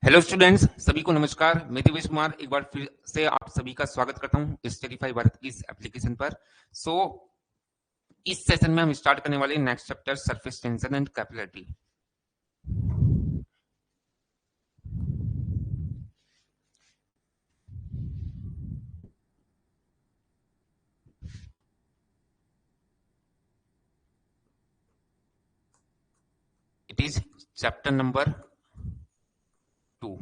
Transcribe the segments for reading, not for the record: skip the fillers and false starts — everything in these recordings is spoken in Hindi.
हेलो स्टूडेंट्स, सभी को नमस्कार। मैं दिवेश कुमार एक बार फिर से आप सभी का स्वागत करता हूं स्टडीफाई भारत की इस एप्लीकेशन पर। इस सेशन में हम स्टार्ट करने वाले next chapter surface tension and capillarity. It is chapter number 2।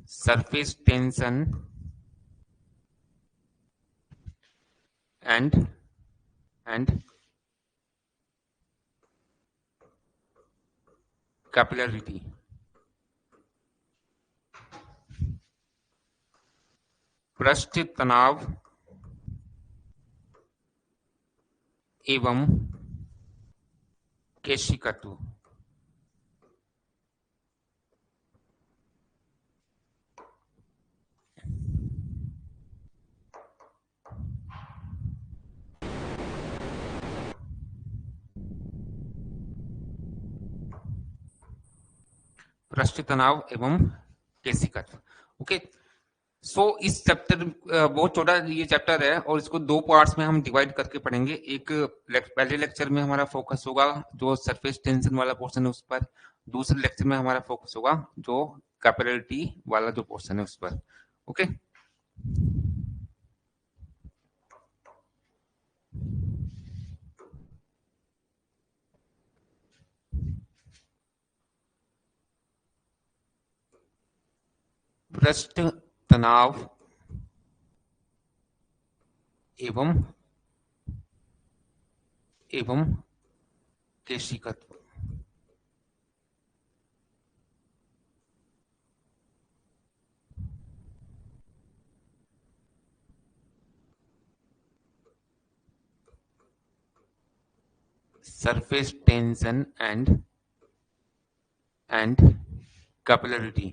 Surface tension and capillarity. पृष्ठ तनाव एवं केशिकत्व। पृष्ठ तनाव एवं केशिकत्व। ओके, इस चैप्टर बहुत छोटा ये चैप्टर है और इसको दो पार्ट्स में हम डिवाइड करके पढ़ेंगे। एक पहले लेक्चर में हमारा फोकस होगा जो सरफेस टेंशन वाला पोर्शन है उस पर। दूसरे लेक्चर में हमारा फोकस होगा जो कैपिलरिटी वाला जो पोर्शन है उस पर। ओके, पृष्ठ तनाव एवं केशिकत्व। Surface tension and capillarity.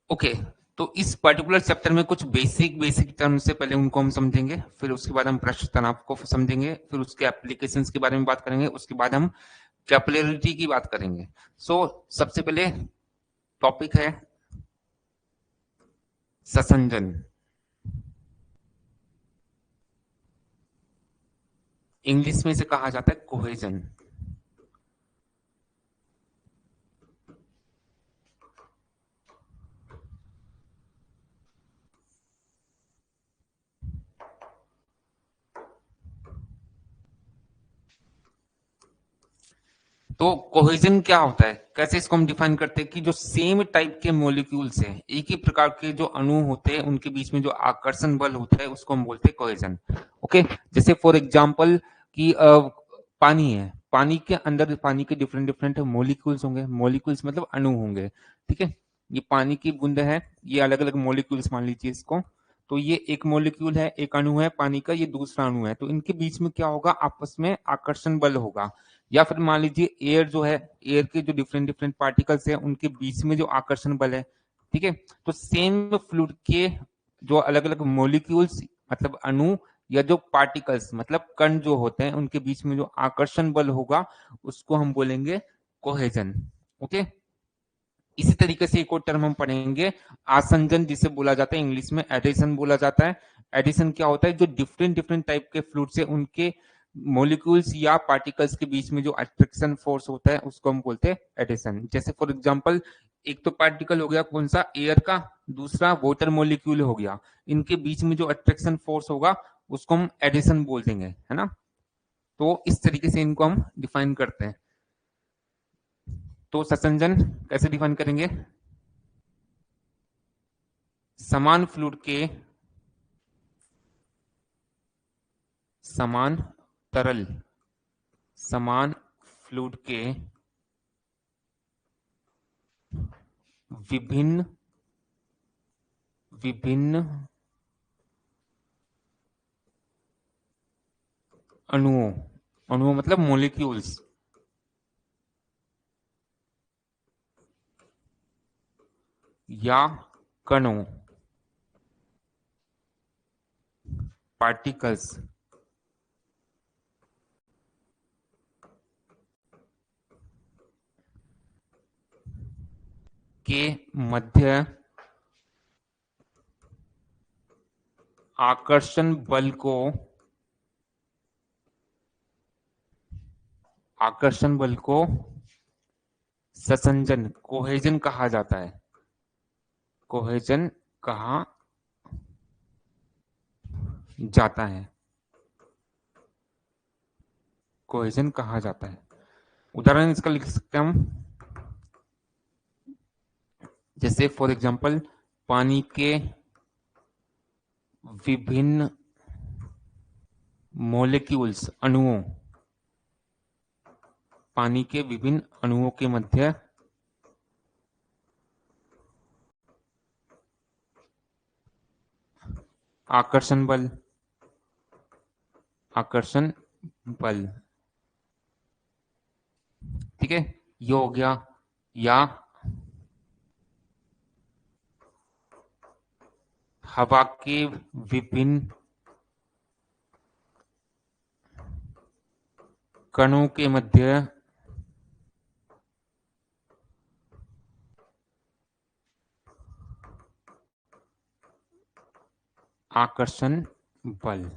Okay, तो इस पर्टिकुलर चैप्टर में कुछ बेसिक टर्म से पहले उनको हम समझेंगे, फिर उसके बाद हम पृष्ठ तनाव को समझेंगे, फिर उसके एप्लीकेशंस के बारे में बात करेंगे, उसके बाद हम कैपिलरिटी की बात करेंगे। सबसे पहले टॉपिक है ससंजन। इंग्लिश में इसे कहा जाता है कोहेजन। तो कोहेजन क्या होता है, कैसे इसको हम डिफाइन करते हैं कि जो सेम टाइप के मॉलिक्यूल्स हैं, एक ही प्रकार के जो अणु होते हैं, उनके बीच में जो आकर्षण बल होता है उसको हम बोलते हैं कोहेजन। ओके, जैसे फॉर एग्जांपल कि पानी है, पानी के अंदर पानी के डिफरेंट डिफरेंट मॉलिक्यूल्स होंगे। मॉलिक्यूल्स मतलब अणु होंगे, ठीक है। ये पानी की बूंद है, ये अलग अलग मॉलिक्यूल्स मान लीजिए इसको। तो ये एक मॉलिक्यूल है, एक अणु है पानी का, ये दूसरा अणु है। तो इनके बीच में क्या होगा, आपस में आकर्षण बल होगा। या फिर मान लीजिए एयर जो है, एयर के जो डिफरेंट डिफरेंट पार्टिकल्स है उनके बीच में जो आकर्षण बल है, ठीक है। तो सेम फ्लूइड के जो अलग अलग मॉलिक्यूल्स मतलब अणु या जो पार्टिकल्स मतलब कण जो होते हैं, उनके बीच में जो आकर्षण बल होगा उसको हम बोलेंगे कोहेजन। ओके, इसी तरीके से एक और टर्म हम पढ़ेंगे आसंजन, जिसे बोला जाता है इंग्लिश में एडिशन बोला जाता है। एडिशन क्या होता है, जो डिफरेंट डिफरेंट टाइप के फ्लूइड्स है उनके मॉलिक्यूल्स या पार्टिकल्स के बीच में जो अट्रैक्शन फोर्स होता है उसको हम बोलते हैं एडिशन। जैसे फॉर एग्जांपल एक तो पार्टिकल हो गया कौन सा, एयर का, दूसरा वाटर मॉलिक्यूल हो गया, इनके बीच में जो अट्रैक्शन फोर्स होगा उसको हम एडिशन बोल देंगे, है ना। तो इस तरीके से इनको हम डिफाइन करते हैं। तो ससंजन कैसे डिफाइन करेंगे, समान फ्लूइड के समान तरल समान फ्लूइड के विभिन्न विभिन्न अणुओं अणुओं मतलब मोलिक्यूल्स या कणों पार्टिकल्स के मध्य आकर्षण बल को संसंजन कोहेजन कहा जाता है। कोहेजन कहा जाता है। कोहेजन कहा जाता है। उदाहरण इसका लिख सकते हैं हम, जैसे फॉर एग्जांपल पानी के विभिन्न मॉलिक्यूल्स अणुओं पानी के विभिन्न अणुओं के मध्य आकर्षण बल ठीक है, ये हो गया। या हवा के विभिन्न कणों के मध्य आकर्षण बल।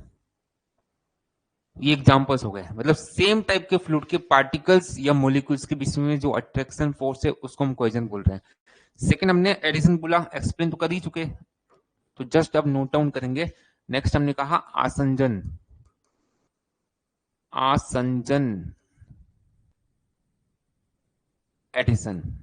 ये एग्जांपल्स हो गए, मतलब सेम टाइप के फ्लूइड के पार्टिकल्स या मॉलिक्यूल्स के बीच में जो अट्रैक्शन फोर्स है उसको हम कोहेजन बोल रहे हैं। सेकंड हमने एडिशन बोला, एक्सप्लेन तो कर ही चुके, तो जस्ट अब नोट डाउन करेंगे। नेक्स्ट हमने कहा आसंजन। आसंजन एडिशन।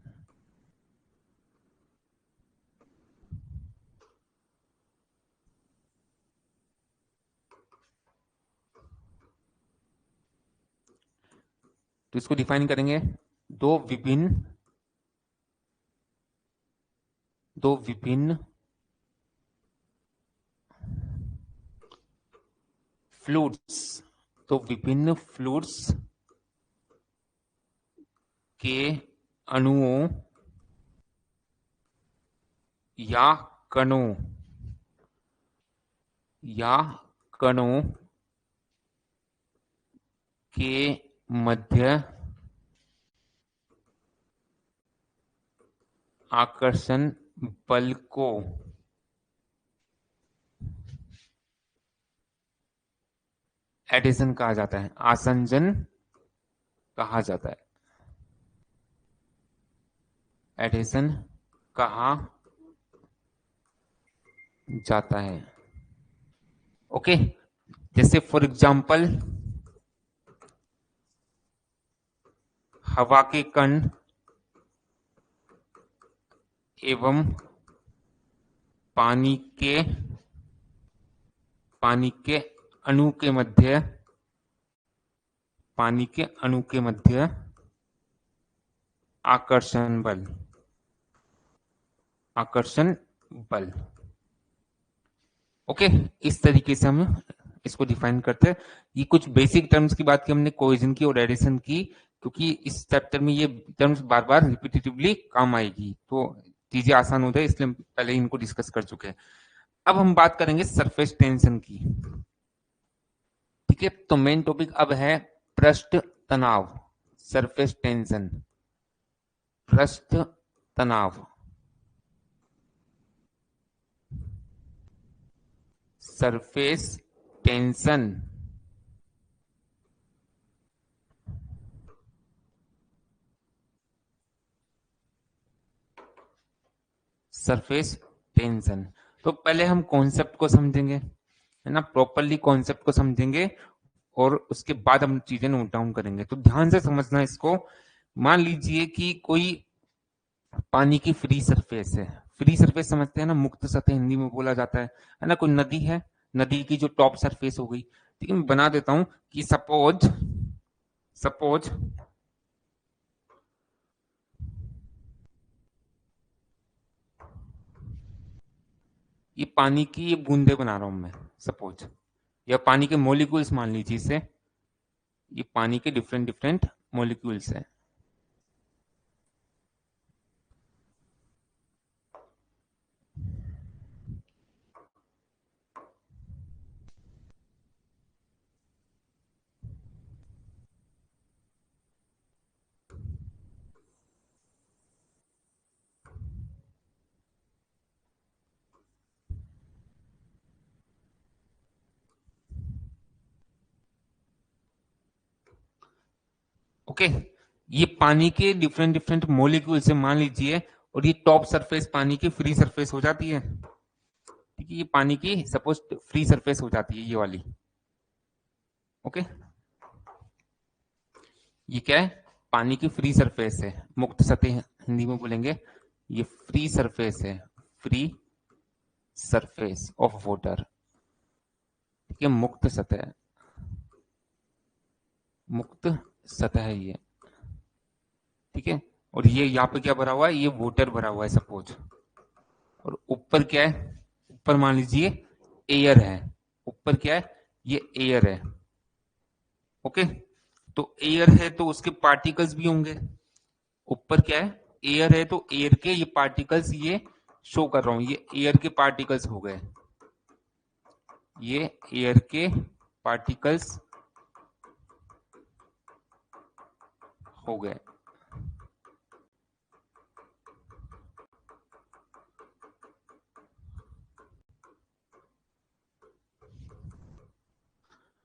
तो इसको डिफाइन करेंगे, दो विभिन्न फ्लूइड्स, तो विभिन्न फ्लूइड्स के अणुओं या कणों के मध्य आकर्षण बल को एडिशन कहा जाता है, आसंजन कहा जाता है, एडिशन कहा जाता है। ओके, जैसे फॉर एग्जांपल हवा के कण एवं पानी के अणु के मध्य आकर्षण बल। ओके, इस तरीके से हम इसको डिफाइन करते हैं। ये कुछ बेसिक टर्म्स की बात की हमने कोहेजन की और एडिशन की, क्योंकि इस चैप्टर में ये टर्म्स बार बार रिपीटेटिवली काम आएगी, तो चीजें आसान हो जाए, इसलिए हम पहले इनको डिस्कस कर चुके हैं। अब हम बात करेंगे सरफेस टेंशन की। ठीक है, तो मेन टॉपिक अब है पृष्ठ तनाव, सरफेस टेंशन, पृष्ठ तनाव, सरफेस टेंशन। सरफेस टेंशन, तो पहले हम कॉन्सेप्ट को समझेंगे, है ना, प्रॉपरली कॉन्सेप्ट को समझेंगे और उसके बाद हम चीजें नोट डाउन करेंगे। तो ध्यान से समझना इसको। मान लीजिए कि कोई पानी की फ्री सरफेस है, फ्री सरफेस समझते हैं ना, मुक्त सतह हिंदी में बोला जाता है ना। कोई नदी है, नदी की जो टॉप सरफेस हो गई, ठीक है। मैं बना देता हूं कि सपोज सपोज ये पानी की ये बूंदे बना रहा हूं मैं, सपोज, या पानी के मॉलिक्यूल्स मान लीजिए इसे, ये पानी के डिफरेंट डिफरेंट मॉलिक्यूल्स है। ओके, ये पानी के डिफरेंट डिफरेंट मॉलिक्यूल से मान लीजिए, और ये टॉप सरफेस पानी की फ्री सरफेस हो जाती है, ठीक है। ये पानी की सपोज फ्री सरफेस हो जाती है, ये वाली। ओके, ये क्या है? पानी की फ्री सरफेस है, मुक्त सतह हिंदी में बोलेंगे। ये फ्री सरफेस है, फ्री सरफेस ऑफ वाटर, ठीक है। मुक्त सतह, मुक्त सतह है ये, ठीक है। और ये यहाँ पे क्या भरा हुआ है? ये वाटर भरा हुआ है सपोज। और ऊपर क्या है? ऊपर मान लीजिए एयर है। ऊपर क्या है? ये एयर है। ओके, तो एयर है तो उसके पार्टिकल्स भी होंगे। ऊपर क्या है? एयर है तो एयर के ये पार्टिकल्स, ये शो कर रहा हूं, ये एयर के पार्टिकल्स हो गए, ये एयर के पार्टिकल्स हो गए।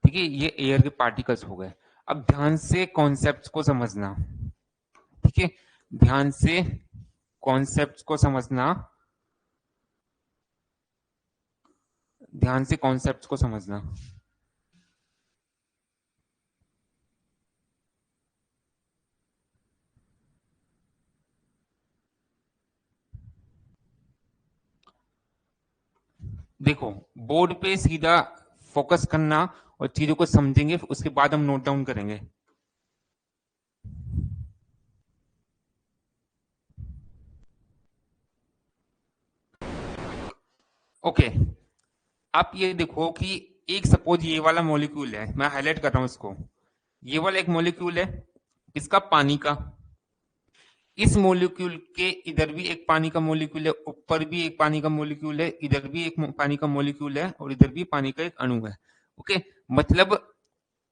ठीक है, ये एयर के पार्टिकल्स हो गए। अब ध्यान से कॉन्सेप्ट्स को समझना, ठीक है। ध्यान से कॉन्सेप्ट्स को समझना, ध्यान से कॉन्सेप्ट्स को समझना। देखो, बोर्ड पे सीधा फोकस करना और चीजों को समझेंगे, उसके बाद हम नोट डाउन करेंगे। ओके, आप ये देखो कि एक सपोज ये वाला मॉलिक्यूल है, मैं हाईलाइट कर रहा हूं इसको। ये वाला एक मॉलिक्यूल है, इसका पानी का। इस मॉलिक्यूल के इधर भी एक पानी का मॉलिक्यूल है, ऊपर भी एक पानी का मॉलिक्यूल है, इधर भी एक पानी का मॉलिक्यूल है, और इधर भी पानी का एक अणु है। ओके, मतलब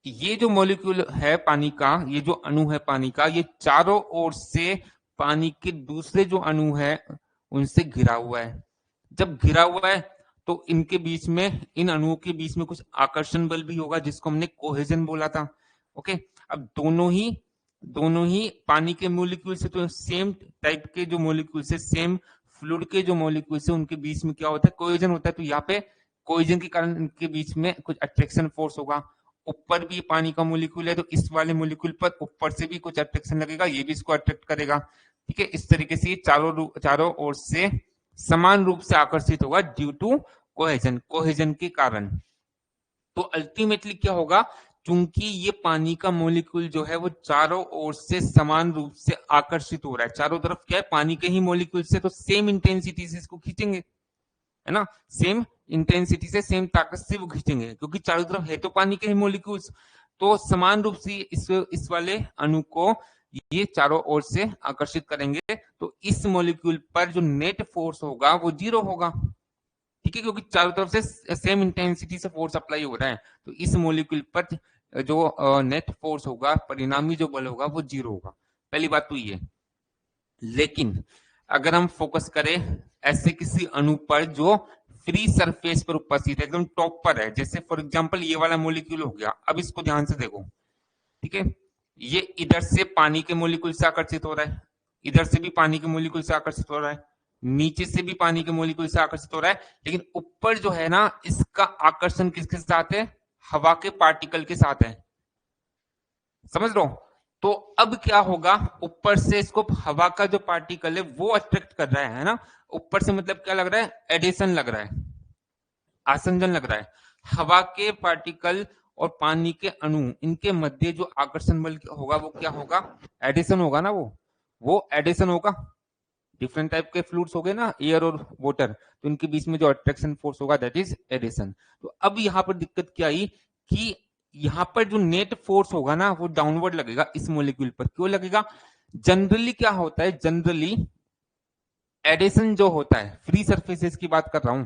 ये जो मॉलिक्यूल है पानी का, ये जो अणु है पानी का, ये चारों ओर से पानी के दूसरे जो अणु है उनसे घिरा हुआ है। जब घिरा हुआ है तो इनके बीच में, इन अणुओं के बीच में कुछ आकर्षण बल भी होगा, जिसको हमने कोहेजन बोला था। ओके, अब दोनों ही पानी के मॉलिक्यूल से, तो सेम टाइप के जो मॉलिक्यूल से, सेम फ्लूइड के जो मॉलिक्यूल से, उनके बीच में क्या होता है? कोहेजन होता है। तो यहाँ पे कोहेजन के कारण इनके बीच में कुछ अट्रैक्शन फोर्स होगा। ऊपर भी पानी का मॉलिक्यूल है तो इस वाले मॉलिक्यूल पर ऊपर से भी कुछ अट्रैक्शन लगेगा, ये भी इसको अट्रैक्ट करेगा, ठीक है। इस तरीके से चारों ओर से समान रूप से आकर्षित होगा ड्यू टू कोहेजन, कोहेजन के कारण। तो अल्टीमेटली क्या होगा? चूंकि ये पानी का मॉलिक्यूल जो है वो चारों ओर से समान रूप से आकर्षित हो रहा है, चारों तरफ क्या है? पानी के ही मॉलिक्यूल से, तो सेम इंटेंसिटी से इसको खींचेंगे, है ना। सेम इंटेंसिटी से, सेम ताकत से वो खींचेंगे, क्योंकि चारों तरफ है तो पानी के ही मॉलिक्यूल्स। तो समान रूप से इस वाले अणु को ये चारों ओर से आकर्षित करेंगे, तो इस मॉलिक्यूल पर जो नेट फोर्स होगा वो 0 होगा, ठीक है, क्योंकि चारों तरफ से सेम इंटेंसिटी से फोर्स अप्लाई हो रहा है। तो इस मॉलिक्यूल पर जो नेट फोर्स होगा, परिणामी जो बल होगा वो 0 होगा। पहली बात तो ये। लेकिन अगर हम फोकस करें ऐसे किसी अणु पर जो फ्री सरफेस पर उपस्थित है, एकदम टॉप पर है, जैसे फॉर एग्जांपल ये वाला मॉलिक्यूल हो गया। अब इसको ध्यान से देखो, ठीक है। ये इधर से पानी के मॉलिक्यूल से आकर्षित हो रहा है, इधर से भी पानी के मॉलिक्यूल से आकर्षित हो रहा है, नीचे से भी पानी के मॉलिक्यूल से आकर्षित हो रहा है। लेकिन ऊपर जो है ना, इसका आकर्षण किसके साथ है? हवा के पार्टिकल के साथ है, समझ लो। तो अब क्या होगा, ऊपर से इसको हवा का जो पार्टिकल है वो अट्रैक्ट कर रहा है ना। ऊपर से मतलब क्या लग रहा है, एडिशन लग रहा है, आसंजन लग रहा है। हवा के पार्टिकल और पानी के अणु, इनके मध्य जो आकर्षण बल होगा वो क्या होगा, एडिशन होगा ना। वो एडिशन होगा। डिफरेंट टाइप के फ्लूइड्स हो गए ना, एयर और वाटर, तो इनके बीच में जो अट्रैक्शन फोर्स होगा दैट इज एडिशन। तो अब यहाँ पर दिक्कत क्या आई कि यहाँ पर जो नेट फोर्स होगा ना वो डाउनवर्ड लगेगा इस मोलिक्यूल पर। क्यों लगेगा, जनरली क्या होता है, जनरली एडिशन जो होता है, फ्री सरफेसेस की बात कर रहा हूं,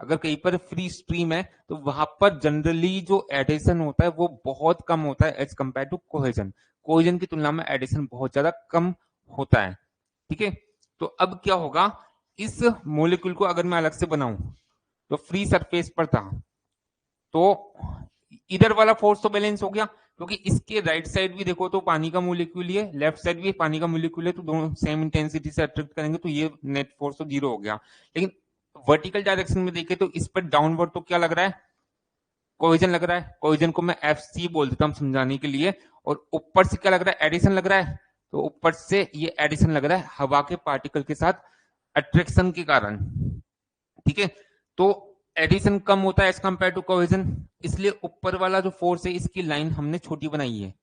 अगर कहीं पर फ्री स्ट्रीम है तो वहां पर जनरली जो एडिशन होता है वो बहुत कम होता है as compare to cohesion. Cohesion की तुलना में एडिशन बहुत ज्यादा कम होता है। ठीक है, तो अब क्या होगा, इस मोलिक्यूल को अगर मैं अलग से बनाऊं तो फ्री सरफेस पर था, तो इधर वाला फोर्स तो बैलेंस हो गया, क्योंकि इसके राइट साइड भी देखो तो पानी का मोलिक्यूल ही है, लेफ्ट साइड भी पानी का मोलिक्यूल है, तो दोनों सेम इंटेंसिटी से अट्रैक्ट करेंगे, तो ये नेट फोर्स तो जीरो हो गया। लेकिन वर्टिकल डायरेक्शन में देखे तो इस पर डाउनवर्ड तो क्या लग रहा है, कोहेजन लग रहा है। कोहेजन को मैं एफ सी बोल देता हूं समझाने के लिए। और ऊपर से क्या लग रहा है, एडिशन लग रहा है। तो ऊपर से ये एडिशन लग रहा है हवा के पार्टिकल के साथ अट्रैक्शन के कारण। ठीक है, तो एडिशन कम होता है एज कंपेयर टू कोहेजन, इसलिए ऊपर वाला जो फोर्स है इसकी लाइन हमने छोटी बनाई है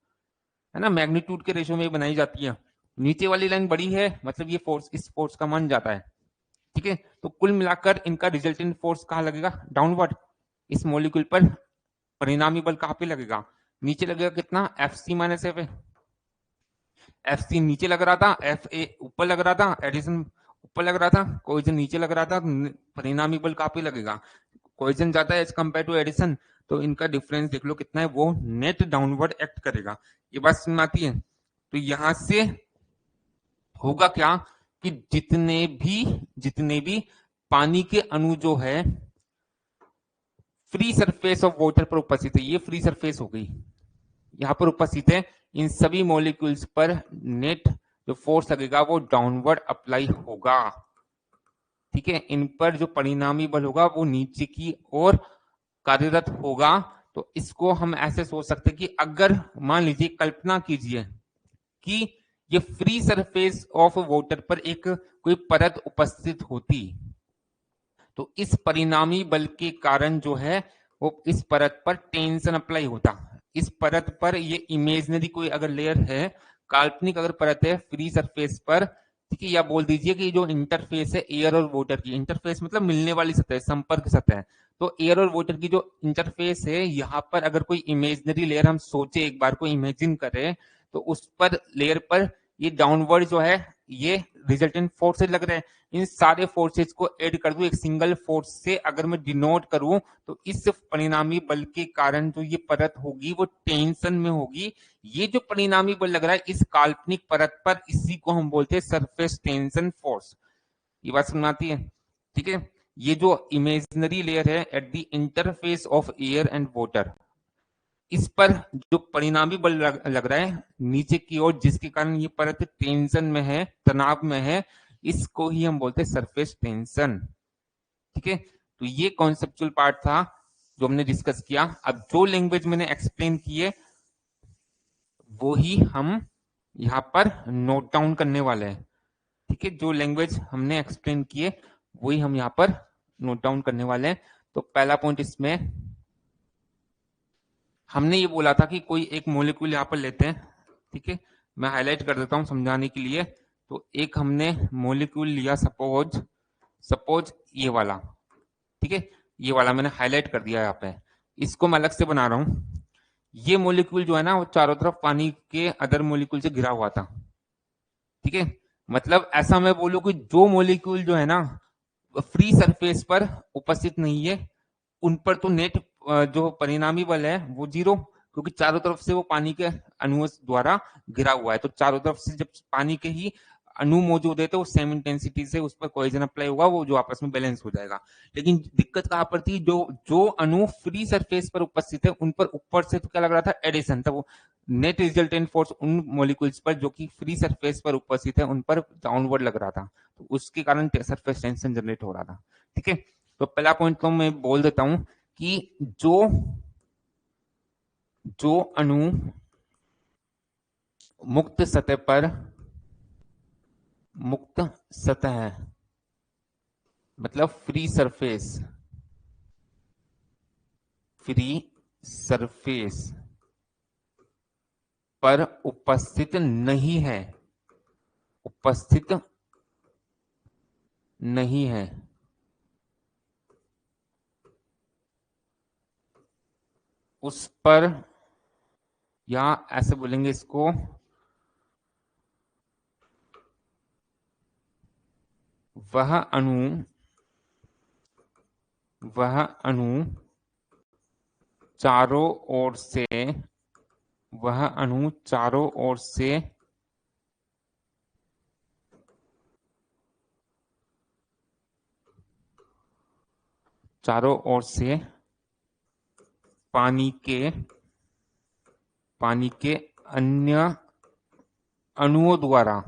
ना, मैग्नीट्यूड के रेशियो में बनाई जाती है। नीचे वाली लाइन बड़ी है, मतलब ये फोर्स इस फोर्स का मान जाता है। ठीक है, तो कुल मिलाकर इनका रिजल्टेंट फोर्स कहाँ लगेगा, डाउनवर्ड। इस मॉलिक्यूल पर परिणामी बल कहाँ पे लगेगा, नीचे लगेगा। कितना, F C minus F A. F C नीचे लग रहा था, एफ ए ऊपर लग रहा था, एडिशन ऊपर लग रहा था, कोहेजन नीचे लग रहा था। परिणामी बल कहाँ पे लगेगा, कोहेजन जाता है एज कंपेयर टू एडिशन, तो इनका डिफरेंस देख लो कितना है, वो नेट डाउनवर्ड एक्ट करेगा। ये बात समझ आती है। तो यहां से होगा क्या कि जितने भी पानी के अणु जो है फ्री सरफेस ऑफ वाटर पर उपस्थित है, ये फ्री सरफेस हो गई, यहाँ पर उपस्थित है, इन सभी मॉलिक्यूल्स पर नेट जो फोर्स लगेगा वो डाउनवर्ड अप्लाई होगा। ठीक है, इन पर जो परिणामी बल होगा वो नीचे की ओर कार्यरत होगा। तो इसको हम ऐसे सोच सकते हैं कि अगर मान लीजिए, कल्पना कीजिए कि ये फ्री सरफेस ऑफ वाटर पर एक कोई परत उपस्थित होती, तो इस परिणामी बल के कारण जो है वो इस परत पर टेंशन अप्लाई होता। इस परत पर ये इमेजनरी कोई अगर लेयर है, काल्पनिक अगर परत है फ्री सरफेस पर, ठीक है, या बोल दीजिए कि जो इंटरफेस है एयर और वाटर की, इंटरफेस मतलब मिलने वाली सतह, संपर्क सतह, तो एयर और वाटर की जो इंटरफेस है, यहाँ पर अगर कोई इमेजनरी लेयर हम सोचे, एक बार को इमेजिन करें, तो उस पर लेयर पर ये डाउनवर्ड जो है ये रिजल्टेंट फोर्सेज लग रहे हैं। इन सारे फोर्सेज को ऐड कर दूं एक सिंगल फोर्स से, अगर मैं डिनोट करूं तो इस परिणामी बल के कारण जो ये परत होगी वो टेंशन में होगी। ये जो परिणामी बल लग रहा है इस काल्पनिक परत पर, इसी को हम बोलते हैं सरफेस टेंशन फोर्स। ये बात समझ आती है। ठीक है, ये जो इमेजिनरी लेयर है at the interface of air and water, इस पर जो परिणामी बल लग रहा है नीचे की ओर, जिसके कारण ये परत टेंशन में है, तनाव में है, इसको ही हम बोलते हैं सरफेस टेंशन। ठीक है, तो ये कॉन्सेप्चुअल पार्ट था जो हमने डिस्कस किया। अब जो लैंग्वेज मैंने एक्सप्लेन की है वो ही हम यहाँ पर नोट डाउन करने वाले हैं। ठीक है, जो लैंग्वेज हमने एक्सप्लेन की है वही हम यहाँ पर नोट डाउन करने वाले हैं। तो पहला पॉइंट इसमें हमने ये बोला था कि कोई एक मोलिक्यूल यहाँ पर लेते हैं। ठीक है, मैं हाईलाइट कर देता हूँ समझाने के लिए। तो एक हमने मोलिक्यूल लिया, सपोज सपोज ये वाला। ठीक है, ये वाला मैंने हाईलाइट कर दिया यहाँ पे, इसको मैं अलग से बना रहा हूँ। ये मोलिक्यूल जो है ना वो चारों तरफ पानी के अदर मोलिक्यूल से घिरा हुआ था। ठीक है, मतलब ऐसा मैं बोलूँ कि जो मोलिक्यूल जो है ना फ्री सरफेस पर उपस्थित नहीं है, उन पर तो नेट जो परिणामी बल है वो जीरो, क्योंकि चारों तरफ से वो पानी के अणुओं द्वारा घिरा हुआ है। तो चारों तरफ से जब पानी के ही अणु मौजूद है तो सेम इंटेंसिटी से उस पर कोहेजन अप्लाई होगा, वो जो आपस में बैलेंस हो जाएगा। लेकिन दिक्कत कहां पर थी, जो जो अणु फ्री सरफेस पर उपस्थित है उन पर ऊपर से तो क्या लग रहा था, एडिशन था। वो नेट रिजल्टेंट फोर्स उन मॉलिक्यूल्स पर जो कि फ्री सरफेस पर उपस्थित है उन पर डाउनवर्ड लग रहा था, तो उसके कारण सरफेस टेंशन जनरेट हो रहा था। ठीक है, तो पहला पॉइंट तो मैं बोल देता हूं कि जो जो अणु मुक्त सतह पर, मुक्त सतह मतलब फ्री सरफेस, फ्री सरफेस पर उपस्थित नहीं है, उपस्थित नहीं है, उस पर, या ऐसे बोलेंगे इसको, वह अणु, वह अणु चारों ओर से, वह अणु चारों ओर से चारों ओर से पानी के, पानी के अन्य अणुओं द्वारा,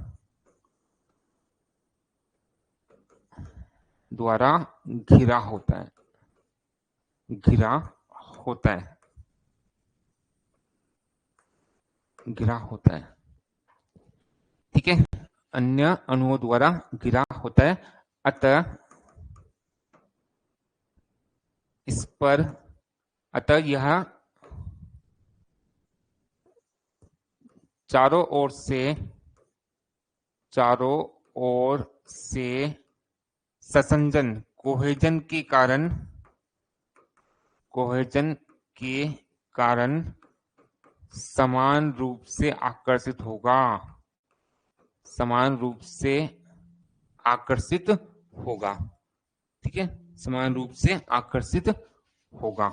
द्वारा घिरा होता है, घिरा होता है, घिरा होता है। ठीक है, अन्य अणुओं द्वारा घिरा होता है। अतः इस पर, अतः यह चारों ओर से, चारों ओर से संसंजन, कोहेजन के कारण, कोहेजन के कारण समान रूप से आकर्षित होगा, समान रूप से आकर्षित होगा। ठीक है, समान रूप से आकर्षित होगा।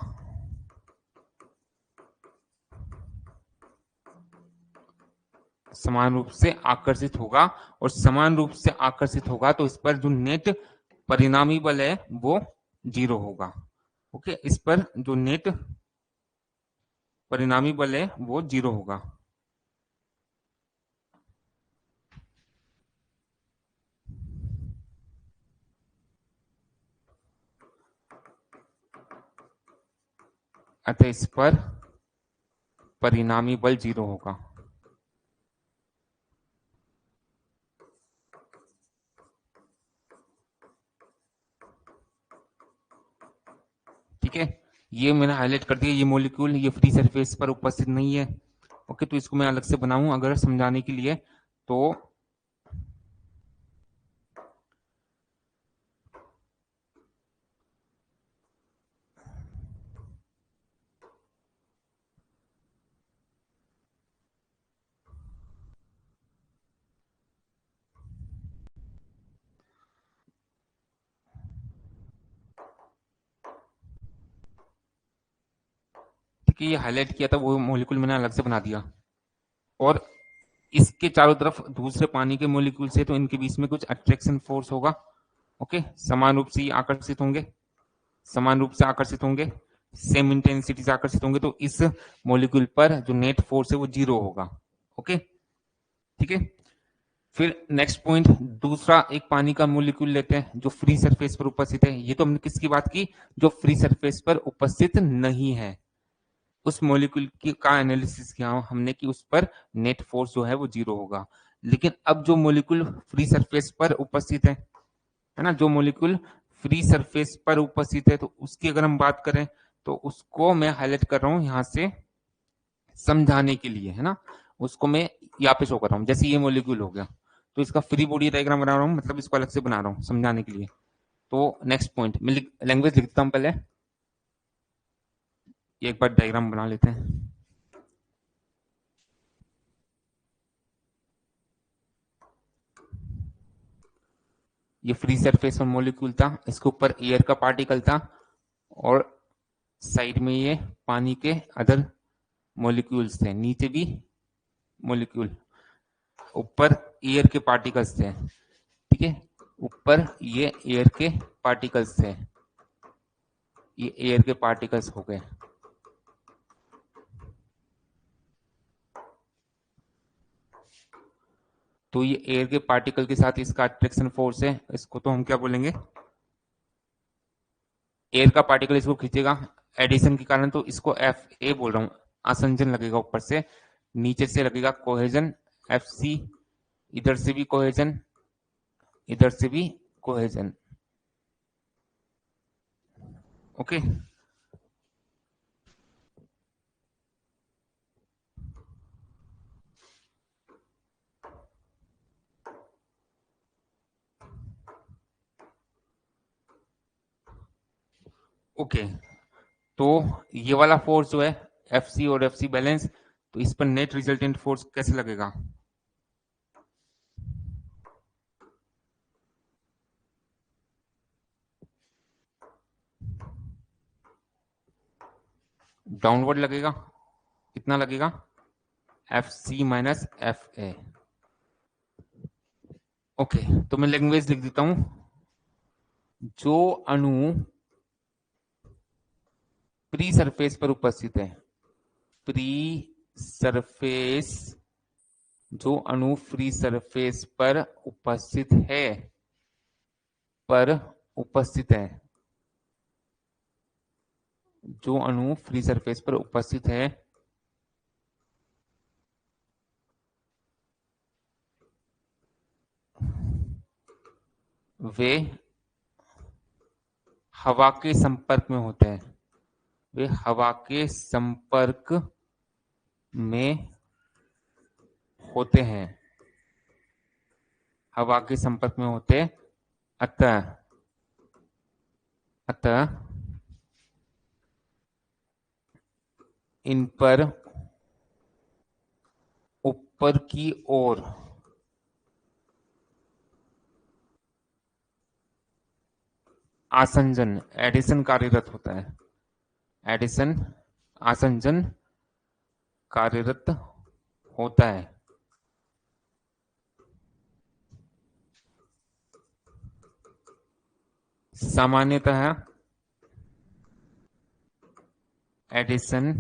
समान रूप से आकर्षित होगा, और समान रूप से आकर्षित होगा तो इस पर जो नेट परिणामी बल है वो 0 होगा। ओके, इस पर जो नेट परिणामी बल है वो 0 होगा। अतः इस पर परिणामी बल 0 होगा। ठीक है, ये मैंने हाईलाइट कर दिया, ये मॉलिक्यूल ये फ्री सरफेस पर उपस्थित नहीं है। ओके, तो इसको मैं अलग से बनाऊं अगर समझाने के लिए, तो ठीक है, ये हाईलाइट किया था वो मॉलिक्यूल मैंने अलग से बना दिया। और इसके चारों तरफ दूसरे पानी के मॉलिक्यूल्स है, तो इनके बीच में कुछ अट्रैक्शन फोर्स होगा। ओके, समान रूप से आकर्षित होंगे, समान रूप से आकर्षित होंगे, सेम इंटेंसिटी से आकर्षित होंगे, तो इस मॉलिक्यूल पर जो नेट फोर्स है वो 0 होगा। ओके, ठीक है। फिर नेक्स्ट पॉइंट, दूसरा एक पानी का मॉलिक्यूल लेते हैं जो फ्री सरफेस पर उपस्थित है। ये तो हमने किसकी बात की, जो फ्री सरफेस पर उपस्थित नहीं है, उस मॉलिक्यूल की का एनालिसिस किया हमने कि उस पर नेट फोर्स जो है वो 0 होगा। लेकिन अब जो मॉलिक्यूल फ्री सरफेस पर उपस्थित है ना, जो मॉलिक्यूल फ्री सरफेस पर उपस्थित है, तो उसकी अगर हम बात करें तो उसको मैं हाईलाइट कर रहा हूं यहां से समझाने के लिए, है ना। उसको मैं यहाँ पे शो कर रहा हूँ, जैसे ये मॉलिक्यूल हो गया, तो इसका फ्री बॉडी डायग्राम बना रहा हूँ, मतलब इसको अलग से बना रहा हूँ समझाने के लिए। तो नेक्स्ट पॉइंट मैं लैंग्वेज लिखता हूँ पहले, एक बार डायग्राम बना लेते हैं। ये फ्री सरफेस और मॉलिक्यूल था, इसके ऊपर एयर का पार्टिकल था, और साइड में ये पानी के अदर मॉलिक्यूल्स थे, नीचे भी मॉलिक्यूल, ऊपर एयर के पार्टिकल्स थे। ठीक है, ऊपर ये एयर के पार्टिकल्स थे, ये एयर के पार्टिकल्स हो गए। तो ये एयर के पार्टिकल के साथ इसका अट्रैक्शन फोर्स है, इसको तो हम क्या बोलेंगे, एयर का पार्टिकल इसको खींचेगा एडिशन के कारण, तो इसको एफ ए बोल रहा हूँ, आसंजन लगेगा ऊपर से, नीचे से लगेगा कोहेजन, FC, इधर से भी कोहेजन, इधर से भी कोहेजन। Okay, okay. तो ये वाला फोर्स जो है FC और FC बैलेंस, तो इस पर नेट रिजल्टेंट फोर्स कैसे लगेगा? डाउनवर्ड लगेगा। कितना लगेगा? FC minus FA। ओके, तो मैं लैंग्वेज लिख देता हूं। जो अणु फ्री सरफेस पर उपस्थित है, फ्री सरफेस, जो अणु फ्री सरफेस पर उपस्थित है, पर उपस्थित है, जो अणु फ्री सरफेस पर उपस्थित है, वे हवा के संपर्क में होते हैं, वे हवा के संपर्क में होते हैं, हवा के संपर्क में होते, अतः अतः इन पर ऊपर की ओर आसंजन, एडिशन कार्यरत होता है, एडिशन, आसंजन कार्यरत होता है। सामान्यतः एडिशन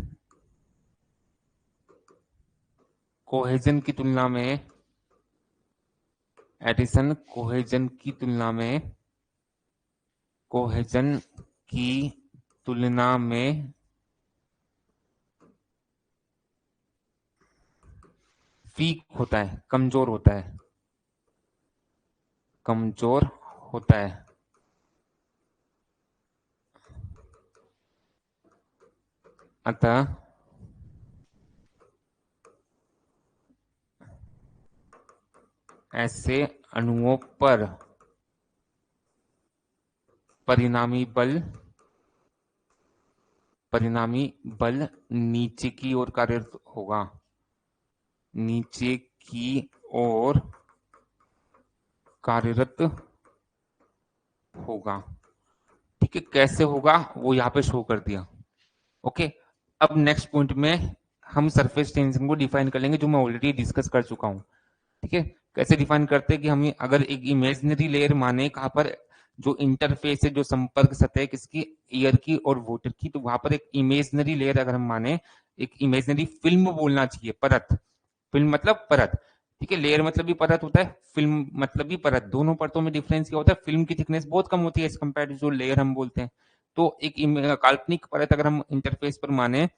कोहेजन की तुलना में, एडिशन कोहेजन की तुलना में, कोहेजन की तुलना में वीक होता है, कमजोर होता है, कमजोर होता है। अतः ऐसे अणुओं पर परिणामी बल, परिणामी बल नीचे की ओर कार्यरत होगा, नीचे की ओर कार्यरत होगा। ठीक है, कैसे होगा वो यहाँ पे शो कर दिया। ओके, अब नेक्स्ट पॉइंट में हम सरफेस टेंशन को डिफाइन कर लेंगे, जो मैं ऑलरेडी डिस्कस कर चुका हूँ। ठीक है, कैसे डिफाइन करते हैं कि हम अगर एक इमेजिनरी लेयर माने कहाँ पर, जो इंटरफेस है, जो संपर्क सतह किसकी, एयर की और वाटर की, तो वहां पर एक इमेजिनरी लेयर अगर हम माने, एक इमेजिनरी फिल्म बोलना चाहिए, परत, फिल्म मतलब परत। ठीक है, लेयर मतलब भी परत होता है, फिल्म मतलब भी परत, दोनों परतों में डिफरेंस क्या होता है, फिल्म की थिकनेस बहुत कम होती है एज कम्पेयर टू जो लेयर हम बोलते हैं। तो एक काल्पनिक परत अगर हम इंटरफेस पर माने,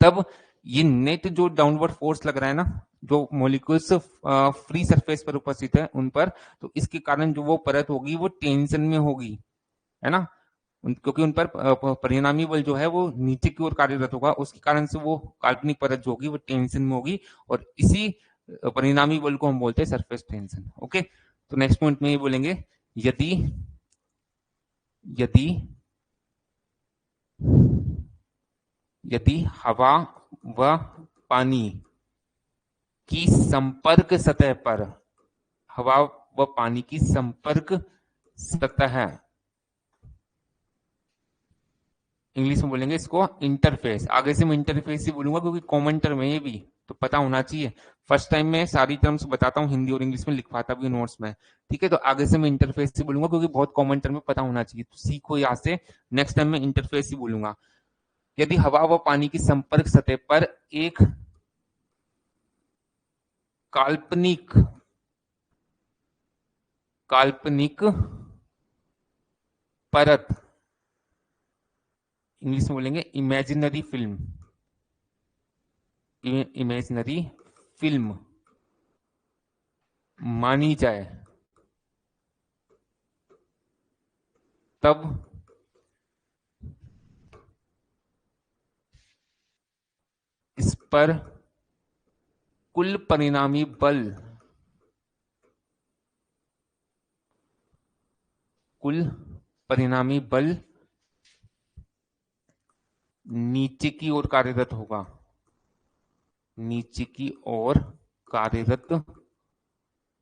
तब ये नेट जो डाउनवर्ड फोर्स लग रहा है ना, जो मॉलिक्यूल्स फ्री सरफेस पर उपस्थित है उन पर, तो इसके कारण जो वो परत होगी वो टेंशन में होगी, है ना, क्योंकि उन पर परिणामी बल जो है वो नीचे की ओर कार्यरत होगा, उसके कारण से वो काल्पनिक परत जो होगी वो टेंशन में होगी, और इसी परिणामी बल को हम बोलते हैं सरफेस टेंशन। ओके, तो नेक्स्ट पॉइंट में ये बोलेंगे, यदि यदि यदि हवा व पानी की संपर्क सतह पर, हवा व पानी की संपर्क सतह, इंग्लिश में बोलेंगे इसको इंटरफेस, आगे से मैं इंटरफेस ही बोलूंगा क्योंकि कॉमन टर्म है ये भी, तो पता होना चाहिए। फर्स्ट टाइम में सारी टर्म्स बताता हूँ, हिंदी और इंग्लिश में लिखवाता भी नोट्स में। ठीक है, तो आगे से मैं इंटरफेस ही बोलूंगा क्योंकि बहुत कॉमन टर्म में पता होना चाहिए, तो सीखो यहाँ से, नेक्स्ट टाइम में इंटरफेस ही बोलूंगा। यदि हवा व पानी की संपर्क सतह पर एक काल्पनिक, काल्पनिक परत, इंग्लिश में बोलेंगे इमेजिनरी फिल्म, इमेजिनरी फिल्म मानी जाए तब इस पर कुल परिणामी बल, कुल परिणामी बल नीचे की ओर कार्यरत होगा, नीचे की ओर कार्यरत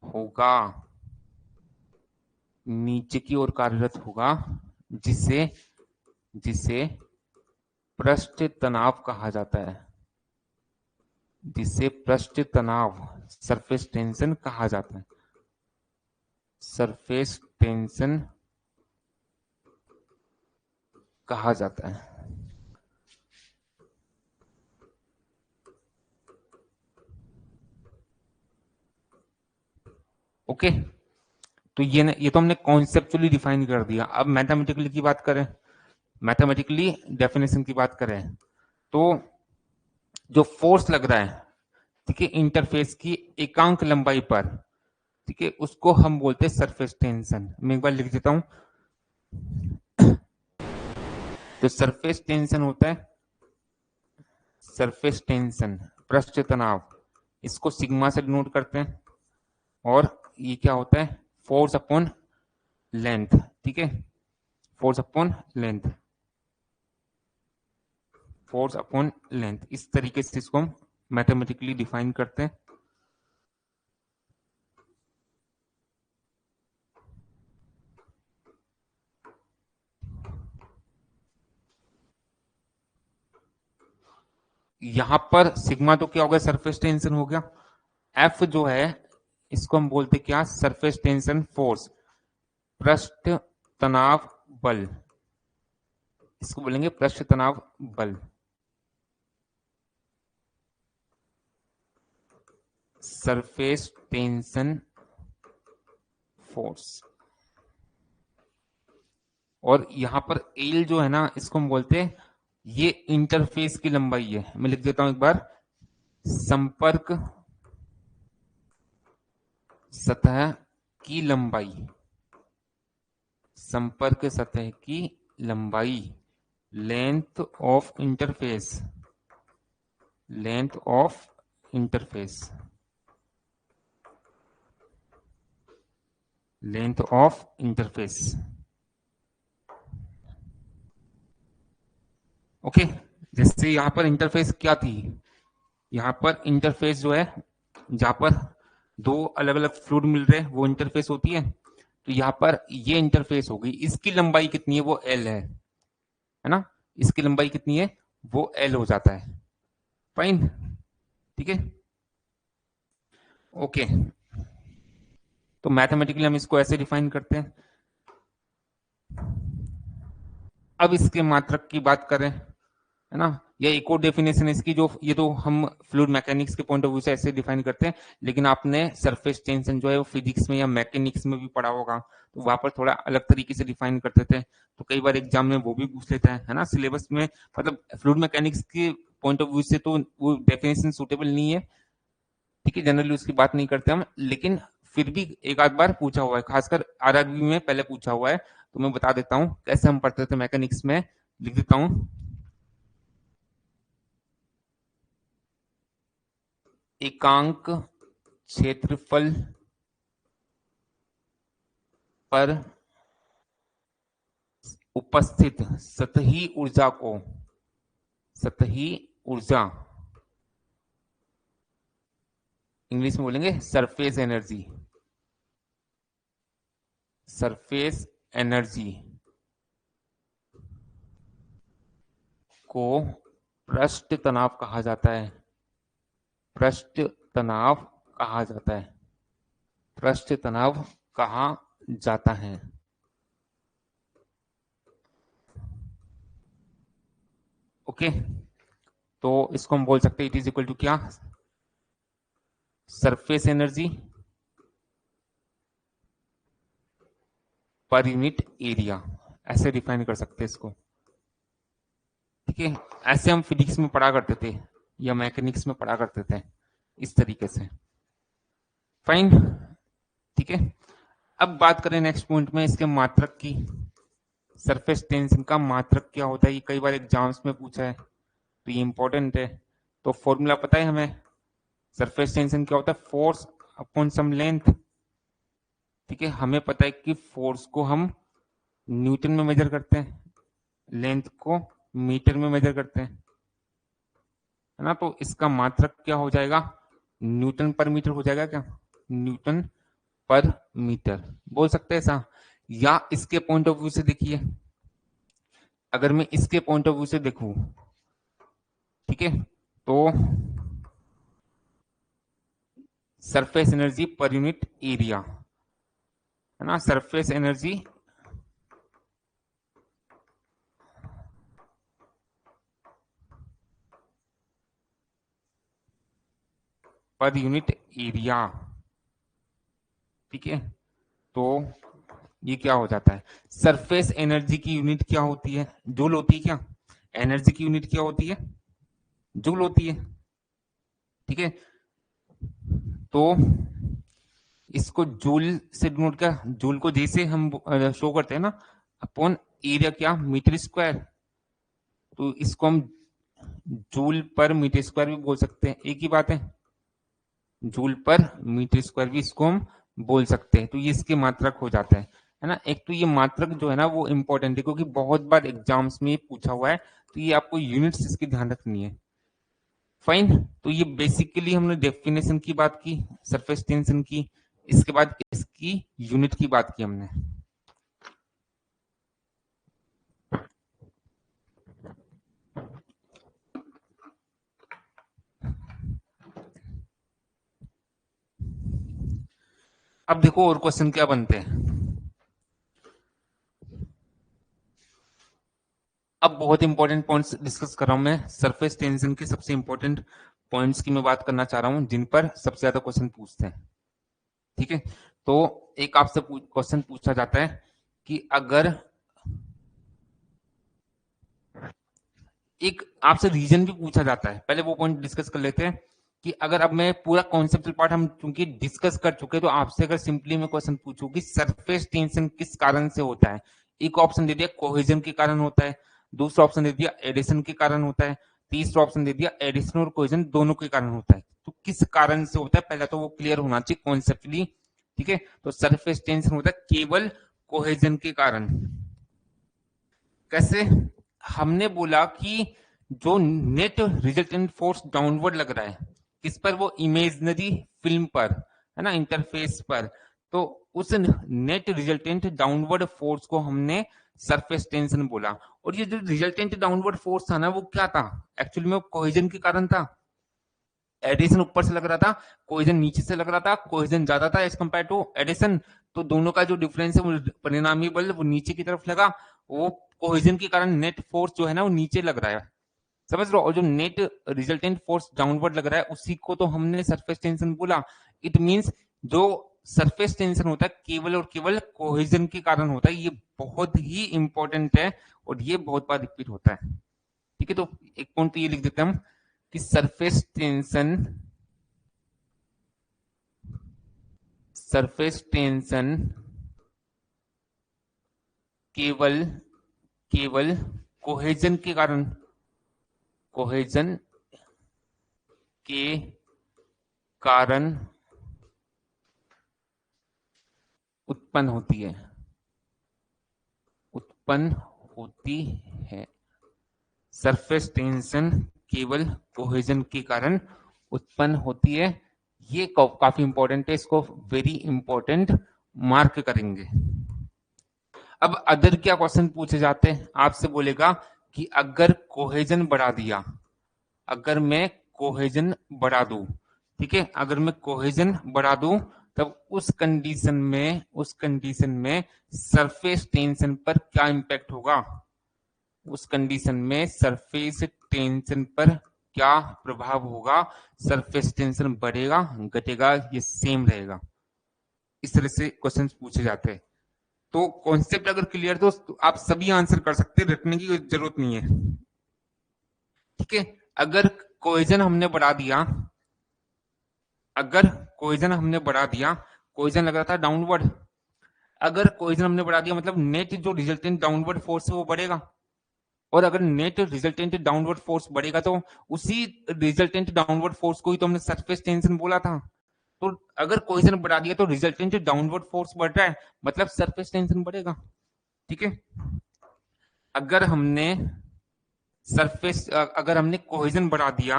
होगा, नीचे की ओर कार्यरत होगा, जिसे जिसे पृष्ठ तनाव कहा जाता है, जिसे पृष्ठ तनाव सरफेस टेंशन कहा जाता है, सरफेस टेंशन कहा जाता है। ओके, तो ये तो हमने कॉन्सेप्चुअली डिफाइन कर दिया। अब मैथमेटिकली की बात करें, मैथमेटिकली डेफिनेशन की बात करें, तो जो फोर्स लग रहा है, ठीक है, इंटरफेस की एकांक लंबाई पर, ठीक है, उसको हम बोलते हैं सरफेस टेंशन। मैं एक बार लिख देता हूं। तो सरफेस टेंशन होता है, सरफेस टेंशन पृष्ठ तनाव, इसको सिग्मा से डिनोट करते हैं। और ये क्या होता है, फोर्स अपॉन लेंथ, ठीक है, force upon length, force upon length, इस तरीके से इसको हम मैथमेटिकली डिफाइन करते हैं। यहां पर सिग्मा तो क्या हो गया, सरफेस टेंशन हो गया। एफ जो है इसको हम बोलते क्या, सरफेस टेंशन फोर्स, पृष्ठ तनाव बल, इसको बोलेंगे पृष्ठ तनाव बल, सरफेस टेंशन फोर्स। और यहां पर एल जो है ना, इसको हम बोलते हैं, ये इंटरफेस की लंबाई है। मैं लिख देता हूं एक बार, संपर्क सतह की लंबाई, संपर्क सतह की लंबाई, length of interface, length of interface, length of interface. Okay, जैसे यहां पर इंटरफेस क्या थी, यहां पर इंटरफेस जो है, जहां पर दो अलग अलग फ्लूइड मिल रहे हैं वो इंटरफेस होती है। तो यहां पर ये इंटरफेस होगी, इसकी लंबाई कितनी है, वो एल है ना, इसकी लंबाई कितनी है, वो एल हो जाता है। फाइन, ठीक है, ओके। तो मैथमेटिकली हम इसको ऐसे डिफाइन करते हैं। अब इसके मात्रक की बात करें, है ना, या एक और डेफिनेशन इसकी, जो ये तो हम फ्लूइड मैकेनिक्स के पॉइंट ऑफ व्यू से ऐसे डिफाइन करते हैं, लेकिन आपने सरफेस टेंशन जो है वो फिजिक्स में या मैकेनिक्स में भी पढ़ा होगा, तो वहां पर थोड़ा अलग तरीके से डिफाइन करते थे। तो कई बार एग्जाम में वो भी पूछ लेता है ना, सिलेबस में, मतलब फ्लूइड मैकेनिक्स के पॉइंट ऑफ व्यू से तो वो डेफिनेशन सुटेबल नहीं है, ठीक है, जनरली उसकी बात नहीं करते हम, लेकिन फिर भी एक आध बार पूछा हुआ है, खासकर आरआरबी में पहले पूछा हुआ है। तो मैं बता देता हूँ कैसे हम पढ़ते थे मैकेनिक्स में, लिख देता हूँ। एकांक क्षेत्रफल पर उपस्थित सतही ऊर्जा को, सतही ऊर्जा, इंग्लिश में बोलेंगे सरफेस एनर्जी, सरफेस एनर्जी को पृष्ठ तनाव कहा जाता है, पृष्ठ तनाव कहा जाता है, पृष्ठ तनाव कहा जाता है। ओके, तो इसको हम बोल सकते हैं इट इज इक्वल टू क्या, surface energy per unit area, ऐसे डिफाइन कर सकते हैं इसको, ठीक है। ऐसे हम फिजिक्स में पढ़ा करते थे या मैकेनिक्स में पढ़ा करते थे, इस तरीके से। फाइन, ठीक है, अब बात करें नेक्स्ट पॉइंट में इसके मात्रक की। सरफेस टेंशन का मात्रक क्या होता है, ये कई बार एग्जाम्स में पूछा है, तो ये इंपॉर्टेंट है। तो फॉर्मूला पता है हमें, सरफेस टेंशन क्या होता है, फोर्स अपॉन सम लेंथ। ठीक है, हमें पता है कि फोर्स को हम न्यूटन में मेजर करते हैं, लेंथ को मीटर में मेजर करते हैं, है ना। तो इसका मात्रक क्या हो जाएगा, न्यूटन पर मीटर हो जाएगा क्या, न्यूटन पर मीटर बोल सकते हैं ऐसा। या इसके पॉइंट ऑफ व्यू से देखिए, अगर मैं इसके पॉइंट ऑफ व्यू से देखूं, ठीक है, तो surface energy per unit area, है ना, surface energy per unit area. ठीक है, तो ये क्या हो जाता है, सरफेस एनर्जी की यूनिट क्या होती है, जूल होती है क्या, एनर्जी की यूनिट क्या होती है, जूल होती है। ठीक है, तो इसको जूल से डिनोट क्या, जूल को जैसे हम शो करते हैं ना, अपॉन एरिया क्या, मीटर स्क्वायर, तो इसको हम जूल पर मीटर स्क्वायर भी बोल सकते हैं, एक ही बात है, जूल पर मीटर स्क्वायर भी इसको हम बोल सकते हैं। तो ये इसके मात्रक हो जाता है ना। एक तो ये मात्रक जो है ना वो इंपॉर्टेंट है, क्योंकि बहुत बार एग्जाम्स में पूछा हुआ है, तो ये आपको यूनिट्स इसकी ध्यान रखनी है। फाइन, तो ये बेसिकली हमने डेफिनेशन की बात की, सरफेस टेंशन की, इसके बाद इसकी यूनिट की बात की हमने। अब देखो और क्वेश्चन क्या बनते हैं। अब बहुत इंपॉर्टेंट पॉइंट्स डिस्कस कर रहा हूं मैं, सरफेस टेंशन के सबसे इंपॉर्टेंट पॉइंट्स की मैं बात करना चाह रहा हूं, जिन पर सबसे ज्यादा क्वेश्चन पूछते हैं। ठीक है, तो एक आपसे क्वेश्चन पूछा जाता है कि अगर एक आपसे रीजन भी पूछा जाता है, पहले वो पॉइंट डिस्कस कर लेते हैं कि अगर अब मैं पूरा कॉन्सेप्चुअल पार्ट हम चूंकि डिस्कस कर चुके, तो आपसे अगर सिंपली मैं क्वेश्चन पूछूं कि सरफेस टेंशन किस कारण से होता है, एक ऑप्शन दे दिया कोहेजन के कारण होता है, दूसरा ऑप्शन दे दिया एडिशन के कारण होता है, तीसरा ऑप्शन दे दिया एडिशन और कोहेजन दोनों के कारण होता है। तो किस कारण से होता है, पहले तो वो क्लियर होना चाहिए कॉन्सेप्टली। ठीक है, तो सरफेस टेंशन होता है केवल कोहेजन के कारण। कैसे, हमने बोला कि जो नेट रिजल्टेंट फोर्स डाउनवर्ड लग रहा है किस पर, वो इमेजनरी फिल्म पर, है ना, इंटरफेस पर, तो उस नेट रिजल्टेंट डाउनवर्ड फोर्स को हमने सरफेस टेंशन बोला। और ये जो रिजल्टेंट डाउनवर्ड फोर्स था ना, वो क्या था, एक्चुअली में कोहेजन के कारण था। एडिशन ऊपर से लग रहा था, कोहेजन नीचे से लग रहा था, कोहेजन ज्यादा था एज कंपेयर टू एडिशन, तो दोनों का जो डिफरेंस है वो परिणामी बल वो नीचे की तरफ लगा, वो कोहेजन के कारण नेट फोर्स जो है ना वो नीचे लग रहा है, समझ लो। और जो नेट रिजल्टेंट फोर्स डाउनवर्ड लग रहा है उसी को तो हमने सरफेस टेंशन बोला। इट मींस जो सरफेस टेंशन होता है केवल और केवल कोहेजन के कारण होता है, ये बहुत ही इंपॉर्टेंट है और ये बहुत बार रिपीट होता है। ठीक है, तो एक पॉइंट तो ये लिख देते हैं हम कि सरफेस टेंशन केवल केवल कोहेजन के कारण, कोहेजन के कारण उत्पन्न होती है, उत्पन्न होती है। सरफेस टेंशन केवल कोहेजन के कारण उत्पन्न होती है, ये काफी इंपॉर्टेंट है, इसको वेरी इंपॉर्टेंट मार्क करेंगे। अब अदर क्या क्वेश्चन पूछे जाते हैं, आपसे बोलेगा कि अगर कोहेजन बढ़ा दिया, अगर मैं कोहेजन बढ़ा दूं, ठीक है, अगर मैं कोहेजन बढ़ा दूं, तब उस कंडीशन में सरफेस टेंशन पर क्या इंपैक्ट होगा, उस कंडीशन में सरफेस टेंशन पर क्या प्रभाव होगा, सरफेस टेंशन बढ़ेगा घटेगा ये सेम रहेगा, इस तरह से क्वेश्चंस पूछे जाते हैं। तो कॉन्सेप्ट अगर क्लियर तो आप सभी आंसर कर सकते हैं, रटने की जरूरत नहीं है। ठीक है, अगर कोहेजन हमने बढ़ा दिया, अगर कोहेजन हमने बढ़ा दिया कोहेजन लग रहा था डाउनवर्ड। अगर कोहेजन हमने बढ़ा दिया मतलब नेट जो रिजल्टेंट डाउनवर्ड फोर्स है वो बढ़ेगा, और अगर नेट रिजल्टेंट डाउनवर्ड फोर्स बढ़ेगा तो उसी रिजल्टेंट डाउनवर्ड फोर्स को ही तो हमने सरफेस टेंशन बोला था। तो अगर कोहेजन बढ़ा दिया तो रिजल्टेंट डाउनवर्ड फोर्स बढ़ रहा है, मतलब सरफेस टेंशन बढ़ेगा। ठीक है, अगर हमने अगर हमने कोहेजन बढ़ा दिया,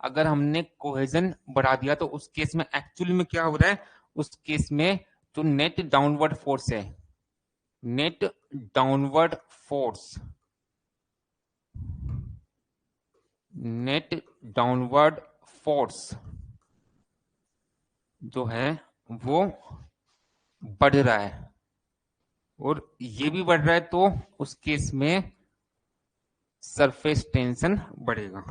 अगर हमने कोहेजन बढ़ा दिया तो उस केस में एक्चुअली में क्या हो रहा है, उस केस में जो नेट डाउनवर्ड फोर्स है, net downward force, net downward force जो है वो बढ़ रहा है, और ये भी बढ़ रहा है, तो उस केस में सरफेस टेंशन बढ़ेगा।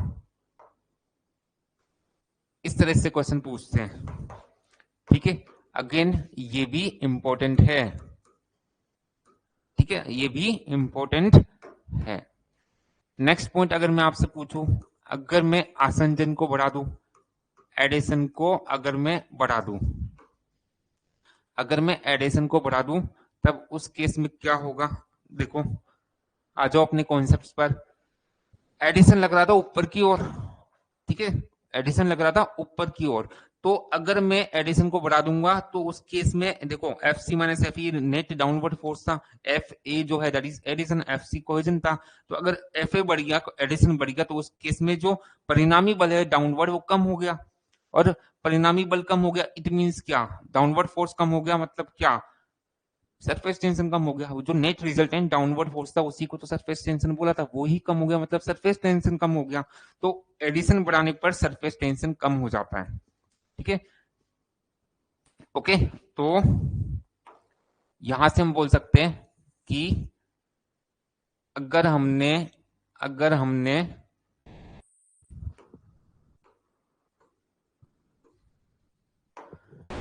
इस तरह से क्वेश्चन पूछते हैं। ठीक है, अगेन ये भी इंपॉर्टेंट है। ठीक है, ये भी इंपॉर्टेंट है। नेक्स्ट पॉइंट अगर मैं आपसे पूछूं, अगर मैं आसंजन को बढ़ा दूं, एडिशन को अगर मैं बढ़ा दूं, अगर मैं एडिशन को बढ़ा दूं तब उस केस में क्या होगा। देखो, आ जाओ अपने कॉन्सेप्ट्स पर। एडिशन लग रहा था ऊपर की ओर, ठीक है, एडिशन लग रहा था ऊपर की ओर, तो अगर मैं एडिशन को बढ़ा दूंगा तो उस केस में देखो F C minus F E net downward force था, एफ ए जो है that is adhesion, F C cohesion था। तो अगर एफ ए बढ़ गया, एडिशन बढ़ गया, तो उस केस में जो परिणामी बल है डाउनवर्ड वो कम हो गया, और परिणामी बल कम हो गया इट मींस क्या, डाउनवर्ड फोर्स कम हो गया, मतलब क्या, सरफेस टेंशन कम हो गया। जो नेट रिजल्टेंट डाउनवर्ड फोर्स था उसी को तो सरफेस टेंशन बोला था, वो ही कम हो गया, मतलब सरफेस टेंशन कम हो गया। तो एडिशन बढ़ाने पर सरफेस टेंशन कम हो जाता है। ठीक है, ओके, तो यहां से हम बोल सकते हैं कि अगर हमने अगर हमने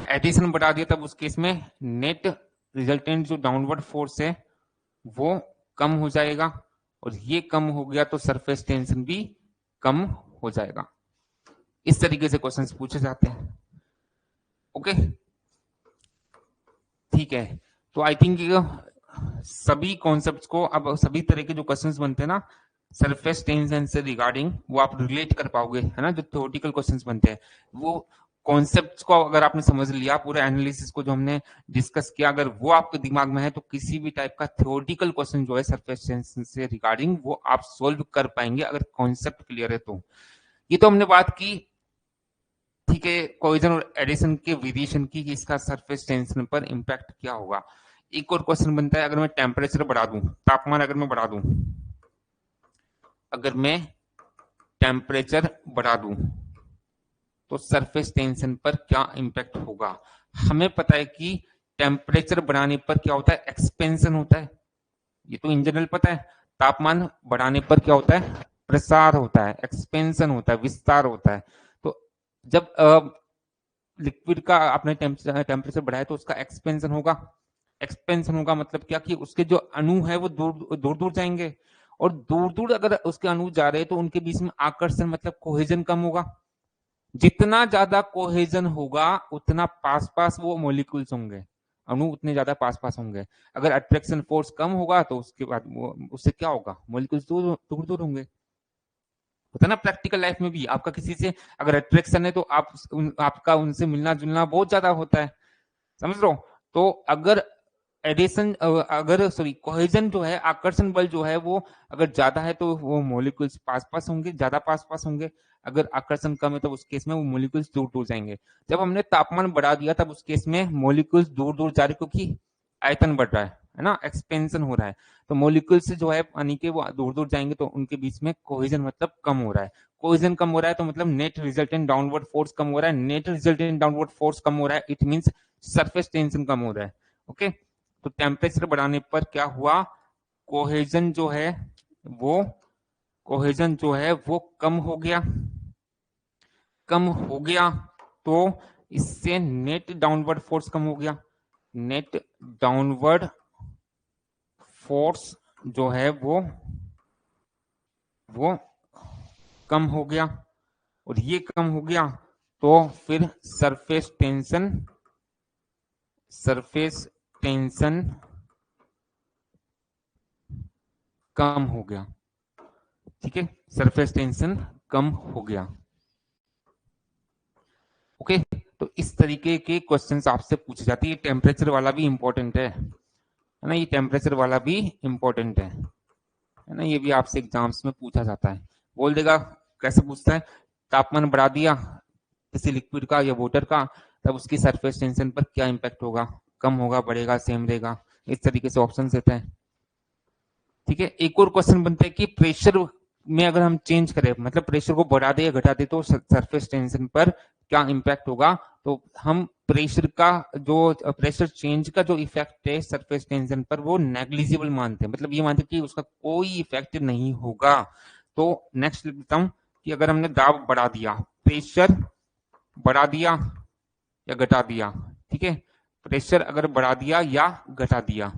एडिशन बढ़ा दिया तब उस केस में नेट रिजल्टेंट जो डाउनवर्ड फोर्स है वो कम हो जाएगा, और ये कम हो गया तो सरफेस टेंशन भी कम हो जाएगा। इस तरीके से क्वेश्चंस पूछे जाते हैं। ओके, ठीक है, तो आई थिंक सभी कॉन्सेप्ट्स को, अब सभी तरह के जो क्वेश्चंस बनते हैं ना सरफेस टेंशन से रिगार्डिंग, वो आप रिलेट कर पाओगे, है ना। जो थ्योरेटिकल क्वेश्चंस बनते हैं वो कॉन्सेप्ट्स को अगर आपने समझ लिया, पूरे एनालिसिस को जो हमने डिस्कस किया, अगर वो आपके दिमाग में है तो किसी भी टाइप का थ्योरेटिकल क्वेश्चन जो है सरफेस टेंशन से रिगार्डिंग वो आप सोल्व कर पाएंगे, अगर कॉन्सेप्ट क्लियर है तो। ये तो हमने बात की, ठीक है, कोहेजन और एडिशन के वेरिएशन की, कि इसका सरफेस टेंशन पर इंपैक्ट क्या होगा। एक और क्वेश्चन बनता है, अगर मैं टेम्परेचर बढ़ा दूं, तापमान अगर मैं बढ़ा दूं, अगर मैं टेम्परेचर बढ़ा दूं तो सरफेस टेंशन पर क्या इंपैक्ट होगा। हमें पता है कि टेम्परेचर बढ़ाने पर क्या होता है, एक्सपेंशन होता है, ये तो इन जनरल पता है। तापमान बढ़ाने पर क्या होता है, प्रसार होता है, एक्सपेंशन होता है, विस्तार होता है। तो जब लिक्विड का आपने टेम्परेचर बढ़ाया तो उसका एक्सपेंशन होगा। एक्सपेंशन होगा मतलब क्या, कि उसके जो अणु है वो दूर दूर दूर जाएंगे, और दूर दूर अगर उसके अणु जा रहे हैं तो उनके बीच में आकर्षण मतलब कोहेजन कम होगा। जितना ज्यादा कोहेजन होगा उतना पास पास वो मॉलिक्यूल्स होंगे, अणु उतने ज्यादा पास पास होंगे। अगर अट्रैक्शन फोर्स कम होगा तो उसके बाद वो उससे क्या होगा, मॉलिक्यूल्स दूर दूर दूर होंगे। होता है ना प्रैक्टिकल लाइफ में भी, आपका किसी से अगर अट्रैक्शन है तो आपका उनसे मिलना जुलना बहुत ज्यादा होता है, समझ लो। तो अगर एडिशन अगर सॉरी कोहेजन जो है, आकर्षण बल जो है वो अगर ज्यादा है तो वो मॉलिक्यूल्स पास पास होंगे, ज्यादा पास पास होंगे। अगर आकर्षण कम है तो उस केस में वो मॉलिक्यूल्स दूर दूर जाएंगे। जब हमने तापमान बढ़ा दिया तब उस केस में मॉलिक्यूल्स दूर दूर जा रहे, क्योंकि आयतन बढ़ रहा है ना, एक्सपेंशन हो रहा है। तो मॉलिक्यूल्स जो है पानी के वो दूर दूर जाएंगे, तो उनके बीच में कोहेजन मतलब कम हो रहा है। कोहेजन कम हो रहा है तो मतलब नेट रिजल्टेंट डाउनवर्ड फोर्स कम हो रहा है, नेट रिजल्टेंट डाउनवर्ड फोर्स कम हो रहा है, इट मींस सरफेस टेंशन कम हो रहा है। ओके, तो टेम्परेचर बढ़ाने पर क्या हुआ, कोहेजन जो है वो कोहेजन जो है वो कम हो गया, कम हो गया, तो इससे नेट डाउनवर्ड फोर्स कम हो गया, नेट डाउनवर्ड फोर्स जो है वो कम हो गया, और ये कम हो गया तो फिर सरफेस टेंशन सरफेस टेंशन कम हो गया। ठीक है, सरफेस टेंशन कम हो गया। ओके, तो इस तरीके के क्वेश्चंस आपसे पूछे जाते हैं। टेम्परेचर वाला भी इंपॉर्टेंट है ना, ये टेम्परेचर वाला भी इंपॉर्टेंट है ना, ये भी आपसे एग्जाम्स में पूछा जाता है। बोल देगा कैसे पूछता है, तापमान बढ़ा दिया किसी लिक्विड का या वाटर का, तब उसकी सरफेस टेंशन पर क्या इंपैक्ट होगा, कम होगा, बढ़ेगा, सेम रहेगा, इस तरीके से ऑप्शन देता है। ठीक है, एक और क्वेश्चन बनता है कि प्रेशर में अगर हम चेंज करें, मतलब प्रेशर को बढ़ा दे या घटा दे, तो सरफेस टेंशन पर क्या इंपैक्ट होगा। तो हम प्रेशर का जो प्रेशर चेंज का जो इफेक्ट है सरफेस टेंशन पर, वो नेग्लिजिबल मानते हैं, मतलब ये मानते हैं कि उसका कोई इफेक्ट नहीं होगा। तो नेक्स्ट लिख देता हूं कि अगर हमने दाब बढ़ा दिया, प्रेशर बढ़ा दिया या घटा दिया, ठीक है, प्रेशर अगर बढ़ा दिया या घटा दिया,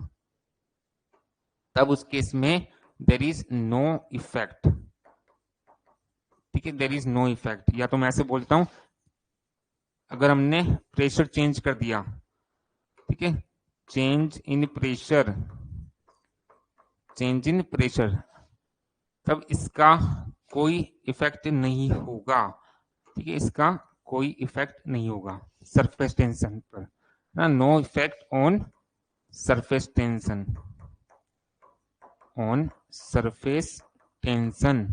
तब उस केस में देर इज नो इफेक्ट। ठीक है, देर इज नो इफेक्ट, या तो मैं ऐसे बोलता हूं, अगर हमने प्रेशर चेंज कर दिया, ठीक है, change in pressure, change in pressure, तब इसका कोई इफेक्ट नहीं होगा। ठीक है, इसका कोई इफेक्ट नहीं होगा सरफेस टेंशन पर ना, no effect on surface tension, on surface tension,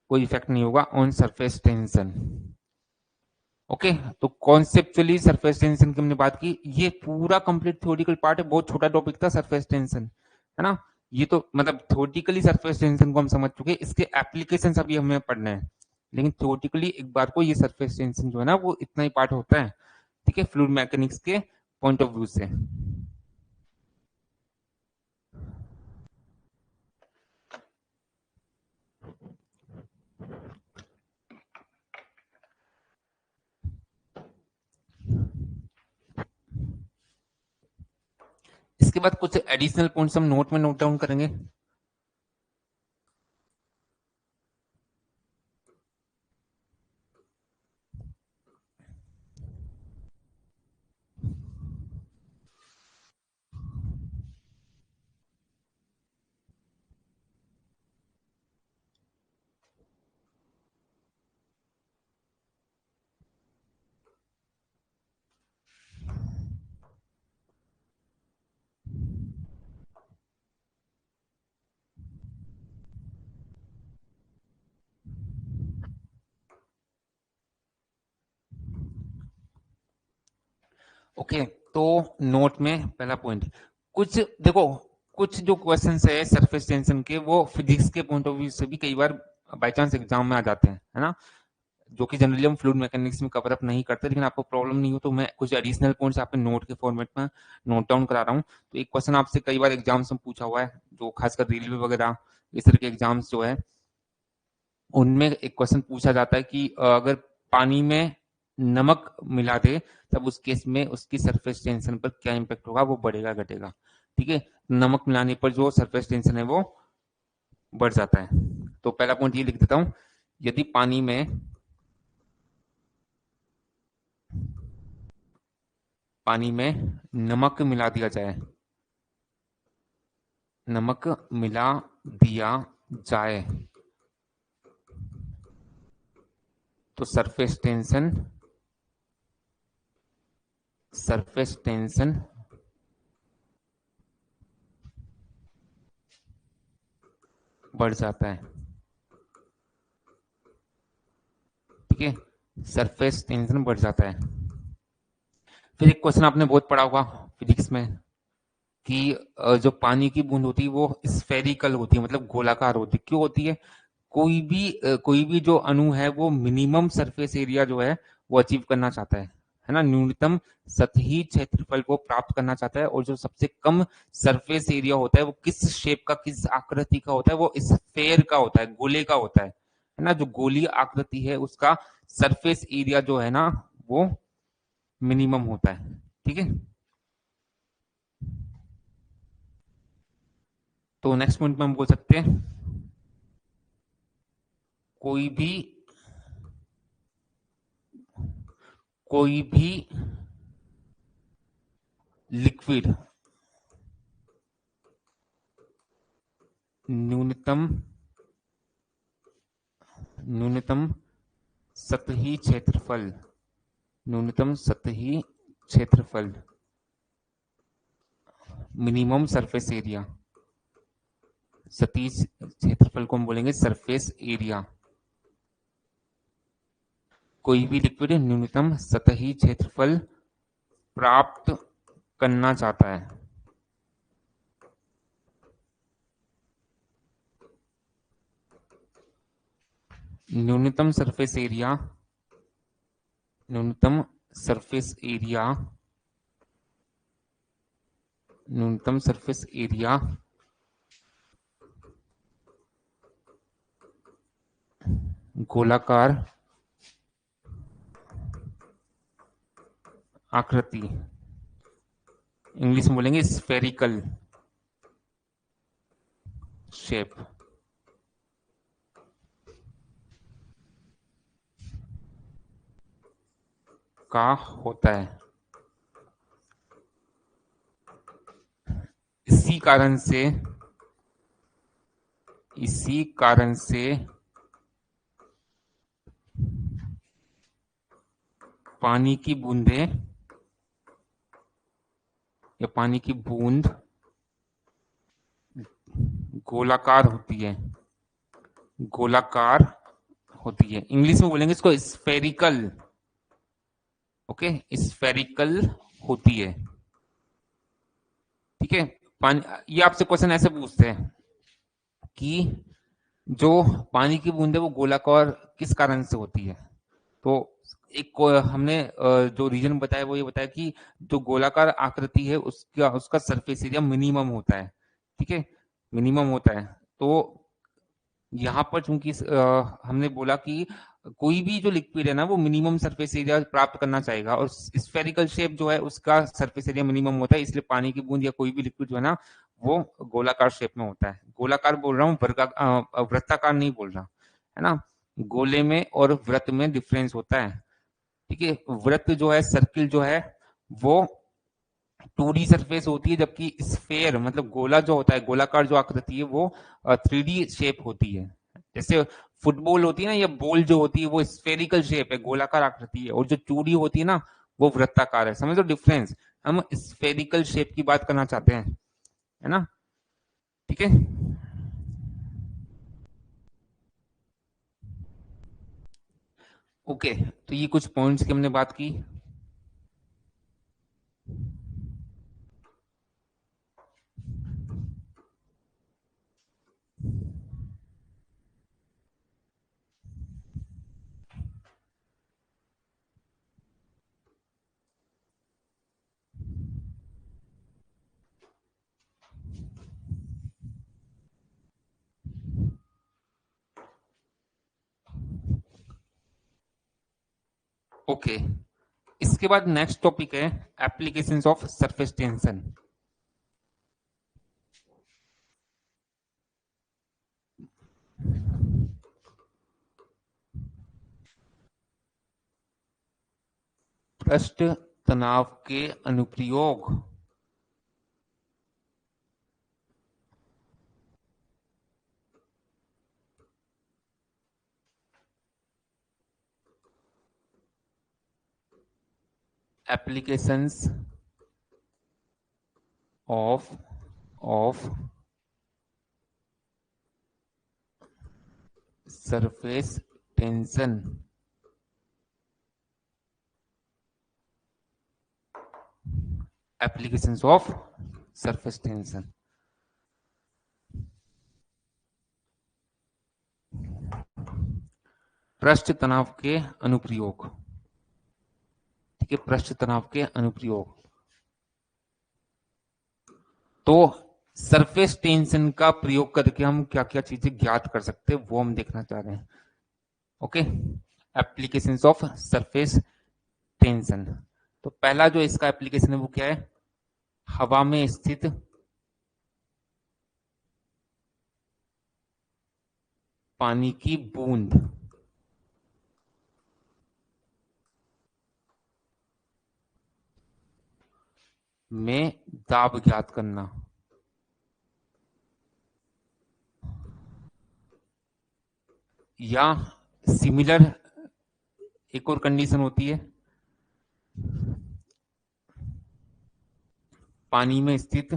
कोई इफेक्ट नहीं होगा ऑन सरफेस टेंशन। ओके, तो कॉन्सेप्चुअली सरफेस टेंशन की हमने बात की, ये पूरा कंप्लीट थ्योरेटिकल पार्ट है, बहुत छोटा टॉपिक था सरफेस टेंशन, है ना। ये तो मतलब थ्योरेटिकली सरफेस टेंशन को हम समझ चुके हैं, इसके एप्लीकेशंस अभी हमें पढ़ने हैं, लेकिन थ्योरेटिकली एक बार को ये सरफेस टेंशन जो है ना, वो इतना ही पार्ट होता है। ठीक है, फ्लूइड मैकेनिक्स के पॉइंट ऑफ व्यू से। इसके बाद कुछ एडिशनल पॉइंट्स हम नोट में नोट डाउन करेंगे। ओके, तो नोट में पहला पॉइंट, कुछ देखो, कुछ जो क्वेश्चन है सरफेस टेंशन के, वो फिजिक्स के पॉइंट ऑफ व्यू से भी कई बार बाई चांस एग्जाम में आ जाते हैं, है ना, जो कि जनरली हम फ्लूइड मैकेनिक्स में कवर अप नहीं करते, लेकिन आपको प्रॉब्लम नहीं हो तो मैं कुछ एडिशनल पॉइंट्स आपके नोट के फॉर्मेट में नोट डाउन करा रहा हूँ। तो एक क्वेश्चन आपसे कई बार एग्जाम्स में पूछा हुआ है, जो खासकर रेलवे वगैरह इस तरह के एग्जाम्स जो है, उनमें एक क्वेश्चन पूछा जाता है कि अगर पानी में नमक मिला दे, तब उस केस में उसकी सरफेस टेंशन पर क्या इंपैक्ट होगा, वो बढ़ेगा घटेगा। ठीक है, नमक मिलाने पर जो सरफेस टेंशन है वो बढ़ जाता है। तो पहला पॉइंट ये लिख देता हूं, यदि पानी में नमक मिला दिया जाए, नमक मिला दिया जाए, तो सरफेस टेंशन बढ़ जाता है। ठीक है, सरफेस टेंशन बढ़ जाता है। फिर एक क्वेश्चन आपने बहुत पढ़ा होगा फिजिक्स में कि जो पानी की बूंद होती है वो स्फेरिकल होती है, मतलब गोलाकार होती है। क्यों होती है, कोई भी जो अणु है वो मिनिमम सरफेस एरिया जो है वो अचीव करना चाहता है ना, न्यूनतम सतही क्षेत्रफल को प्राप्त करना चाहता है, और जो सबसे कम सरफेस एरिया होता है वो किस शेप का, किस आकृति का होता है, वो स्फेयर का होता है, गोले का होता है ना, जो गोलीय आकृति है उसका सरफेस एरिया जो है ना, वो मिनिमम होता है। ठीक है, तो नेक्स्ट पॉइंट में हम बोल सकते हैं, कोई भी कोई भी लिक्विड न्यूनतम सतही क्षेत्रफल मिनिमम सरफेस एरिया, सतही क्षेत्रफल को हम बोलेंगे सरफेस एरिया। कोई भी लिक्विड न्यूनतम सतही क्षेत्रफल प्राप्त करना चाहता है। न्यूनतम सरफेस एरिया गोलाकार आकृति, इंग्लिश में बोलेंगे स्फेरिकल शेप का होता है। इसी कारण से पानी की बूंदें या पानी की बूंद गोलाकार होती है। इंग्लिश में बोलेंगे इसको स्फेरिकल। ओके, स्फेरिकल होती है। ठीक है, पानी, ये आपसे क्वेश्चन ऐसे पूछते हैं कि जो पानी की बूंद है वो गोलाकार किस कारण से होती है। तो एक हमने जो रीजन बताया वो ये बताया कि जो गोलाकार आकृति है उसका सरफेस एरिया मिनिमम होता है। ठीक है, मिनिमम होता है। तो यहाँ पर चूंकि हमने बोला कि कोई भी जो लिक्विड है ना वो मिनिमम सरफेस एरिया प्राप्त करना चाहेगा, और स्फेरिकल शेप जो है उसका सरफेस एरिया मिनिमम होता है, इसलिए पानी की बूंद या कोई भी लिक्विड जो है ना वो गोलाकार शेप में होता है। गोलाकार बोल रहा हूँ, वृत्ताकार नहीं बोल रहा, है ना। गोले में और वृत्त में डिफरेंस होता है। ठीक है, वृत्त जो है, सर्किल जो है वो 2D सरफेस होती है, जबकि स्फेयर मतलब गोला जो होता है, गोलाकार जो आकृति है वो 3D शेप होती है। जैसे फुटबॉल होती है ना, या बॉल जो होती है वो स्फेरिकल शेप है, गोलाकार आकृति है, और जो 2D होती है ना वो वृत्ताकार है। समझ लो डिफरेंस। हम स्फेरिकल शेप की बात करना चाहते हैं, है ना। ठीक है, ओके। तो ये कुछ पॉइंट्स की हमने बात की। ओके, इसके बाद नेक्स्ट टॉपिक है एप्लीकेशंस ऑफ सरफेस टेंशन। पृष्ठ तनाव के अनुप्रयोग। Applications of surface tension. Applications of surface tension. पृष्ठ तनाव के अनुप्रयोग। ठीक है, पृष्ठ तनाव के अनुप्रयोग। तो सरफेस टेंशन का प्रयोग करके हम क्या क्या चीजें ज्ञात कर सकते हैं वो हम देखना चाह रहे हैं। Okay, applications of surface tension. तो पहला जो इसका एप्लीकेशन है वो क्या है, हवा में स्थित पानी की बूंद। में दाब ज्ञात करना। या सिमिलर एक और कंडीशन होती है, पानी में स्थित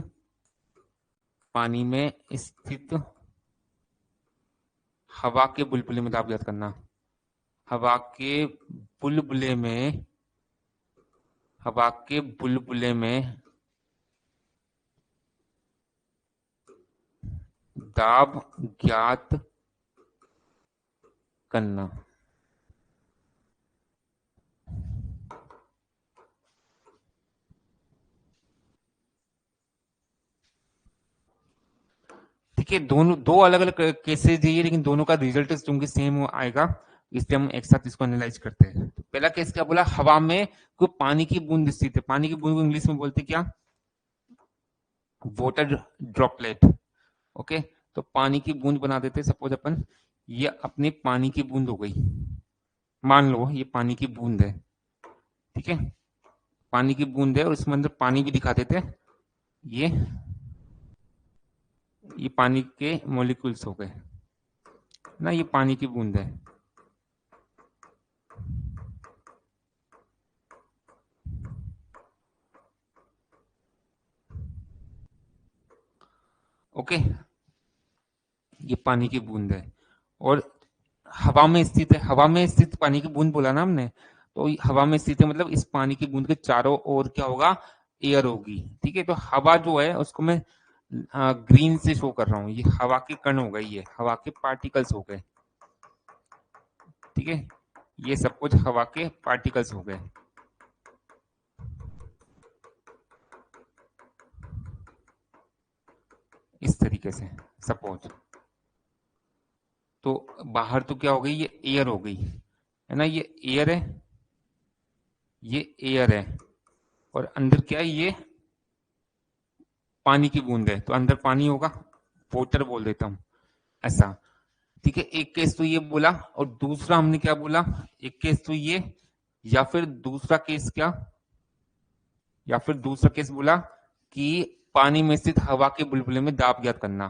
हवा के बुलबुले में दाब ज्ञात करना। हवा के बुलबुले में दाब ज्ञात करना। ठीक है, दोनों दो अलग अलग केसेस दिए, लेकिन दोनों का रिजल्ट चूंकि सेम आएगा, इसलिए हम एक साथ इसको एनालाइज करते हैं। तो पहला केस क्या बोला, हवा में कोई पानी की बूंद स्थित है। पानी की बूंद को इंग्लिश में बोलते क्या, वाटर ड्रॉपलेट। ओके, तो पानी की बूंद बना देते, सपोज अपन ये अपनी पानी की बूंद हो गई, मान लो ये पानी की बूंद है। ठीक है, पानी की बूंद है और इसमें अंदर पानी भी दिखा देते हैं। ये पानी के मॉलिक्यूल्स हो गए ना, ये पानी की बूंद है। ओके, ये पानी की बूंद है और हवा में स्थित है। हवा में स्थित पानी की बूंद बोला ना हमने, तो हवा में स्थित है मतलब इस पानी की बूंद के चारों ओर क्या होगा, एयर होगी। ठीक है, तो हवा जो है उसको मैं ग्रीन से शो कर रहा हूँ, ये हवा के कण हो गए, ये हवा के पार्टिकल्स हो गए। ठीक है, ये सब कुछ हवा के पार्टिकल्स हो गए इस तरीके से, सपोज। तो बाहर तो क्या हो गई, ये एयर हो गई है ना, ये एयर है, ये एयर है, और अंदर क्या है, ये पानी की बूंद है, तो अंदर पानी होगा, वाटर बोल देता हूं ऐसा। ठीक है, एक केस तो ये बोला, और दूसरा हमने क्या बोला, एक केस तो ये, या फिर दूसरा केस क्या, या फिर दूसरा केस बोला कि पानी में स्थित हवा के बुलबुले में दाब ज्ञात करना।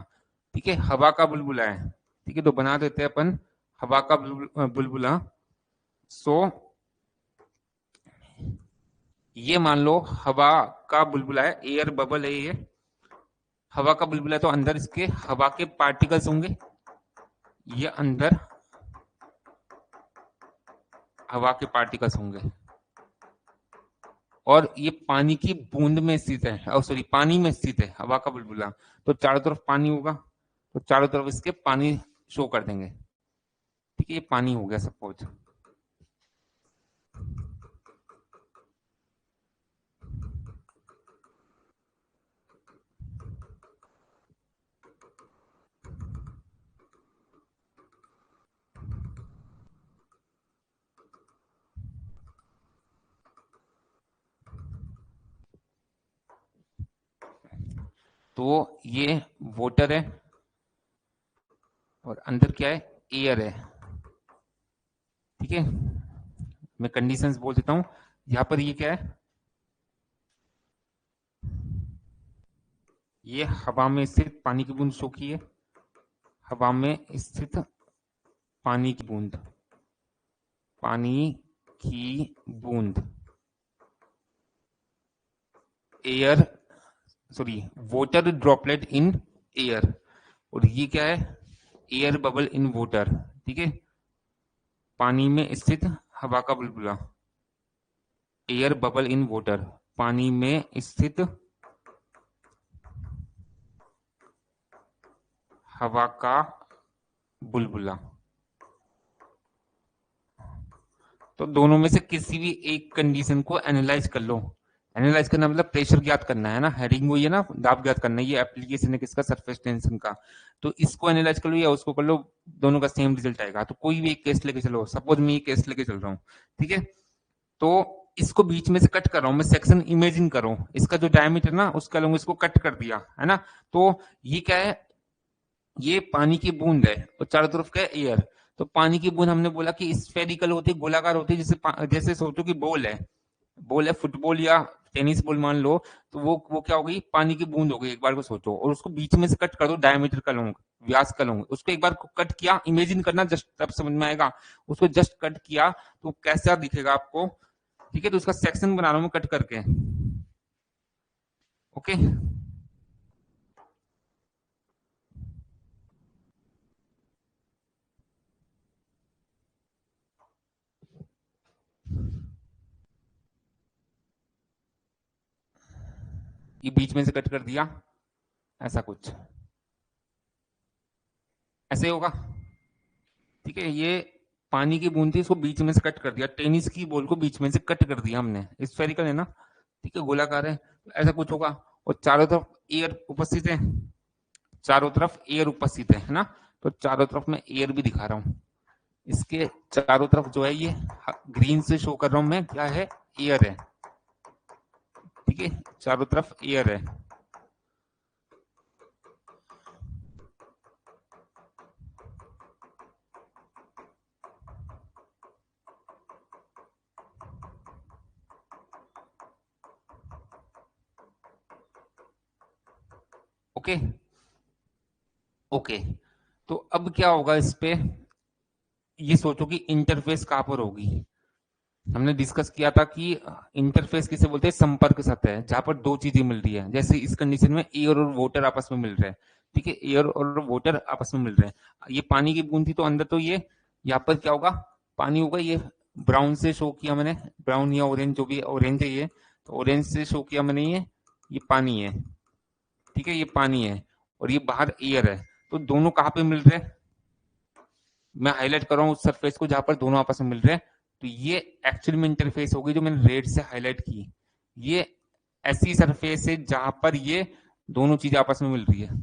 ठीक है, हवा का बुलबुला है। ठीक है, तो बना देते हैं अपन हवा का बुलबुला। सो ये मान लो हवा का बुलबुला है, एयर बबल है ये, हवा का बुलबुला है, तो अंदर इसके हवा के पार्टिकल्स होंगे, ये अंदर हवा के पार्टिकल्स होंगे, और ये पानी की बूंद में स्थित है, सॉरी पानी में स्थित है हवा का बुलबुला, तो चारों तरफ पानी होगा, तो चारों तरफ इसके पानी शो कर देंगे। ठीक है, ये पानी हो गया सपोज। तो ये वाटर है और अंदर क्या है, एयर है। ठीक है, मैं कंडीशंस बोल देता हूं, यहां पर ये क्या है, ये हवा में स्थित पानी की बूंद शो की है, हवा में स्थित पानी की बूंद, पानी की बूंद, air, sorry water droplet in air, और ये क्या है, एयर बबल इन वाटर। ठीक है, पानी में स्थित हवा का बुलबुला, एयर बबल इन वाटर, पानी में स्थित हवा का बुलबुला। तो दोनों में से किसी भी एक कंडीशन को एनालाइज कर लो। एनालाइज करना मतलब प्रेशर ज्ञात करना है ना, हेडिंग वही है ना, दाब ज्ञात करना है, ये एप्लीकेशन है किसका, सरफेस टेंशन का। तो इसको एनालाइज कर लो या उसको कर लो, दोनों का सेम रिजल्ट आएगा। तो कोई भी एक केस लेके चलो, सपोज मैं ये केस लेके चल रहा हूँ। ठीक है, तो इसको बीच में से कट कर रहा हूं मैं, सेक्शन इमेजिन करो, इसका जो डायमीटर ना उसका लूंगा, इसको कट कर दिया है ना। तो ये क्या है, ये पानी की बूंद है और चारों तरफ क्या है, एयर। तो पानी की बूंद हमने बोला कि स्फेरिकल होती है, गोलाकार होती है, जैसे जैसे सोचो कि बॉल है, बॉल है फुटबॉल या टेनिस बॉल मान लो, तो वो क्या हो गई, पानी की बूंद हो गई। एक बार को सोचो, और उसको बीच में से कट कर दो, डायमीटर का लूंगा, व्यास का लूंगा, उसको एक बार कट किया, इमेजिन करना, जस्ट तब समझ में आएगा। उसको जस्ट कट किया तो कैसा दिखेगा आपको, ठीक है। तो उसका सेक्शन बना रहा हूं मैं कट करके, ओके। ये बीच में से कट कर दिया, ऐसा कुछ ऐसे होगा, ठीक है। ये पानी की बूंद थी, इसको बीच में से कट कर दिया, टेनिस की बॉल को बीच में से कट कर दिया हमने, स्फेरिकल है ना, ठीक है, गोलाकार है, तो ऐसा कुछ होगा। और चारों तरफ एयर उपस्थित है, चारों तरफ एयर उपस्थित है ना, तो चारों तरफ मैं एयर भी दिखा रहा हूं। इसके चारों तरफ जो है ये ग्रीन से शो कर रहा हूं मैं, क्या है, एयर है, ठीक है, चारों तरफ एयर है। ओके ओके, तो अब क्या होगा इस पे, ये सोचो कि इंटरफेस कहां पर होगी। हमने डिस्कस किया था कि इंटरफेस किसे बोलते हैं, संपर्क सतह, जहां पर दो चीजें मिल रही है। जैसे इस कंडीशन में एयर और वाटर आपस में मिल रहे हैं, ठीक है, एयर और वाटर आपस में मिल रहे हैं। ये पानी की बूंद थी, तो अंदर तो ये, यहाँ पर क्या होगा, पानी होगा। ये ब्राउन से शो किया मैंने, ब्राउन या ऑरेंज, जो भी ऑरेंज है ये, तो ऑरेंज से शो किया मैंने, ये पानी है, ठीक है, ये पानी है, और ये बाहर एयर है। तो दोनों कहाँ पे मिल रहे हैं, मैं हाईलाइट कर रहा हूँ उस सरफेस को जहां पर दोनों आपस में मिल रहे हैं। तो ये एक्चुअली में इंटरफेस होगी जो मैंने रेड से हाईलाइट की। ये ऐसी सरफेस है जहां पर ये दोनों चीजें आपस में मिल रही है,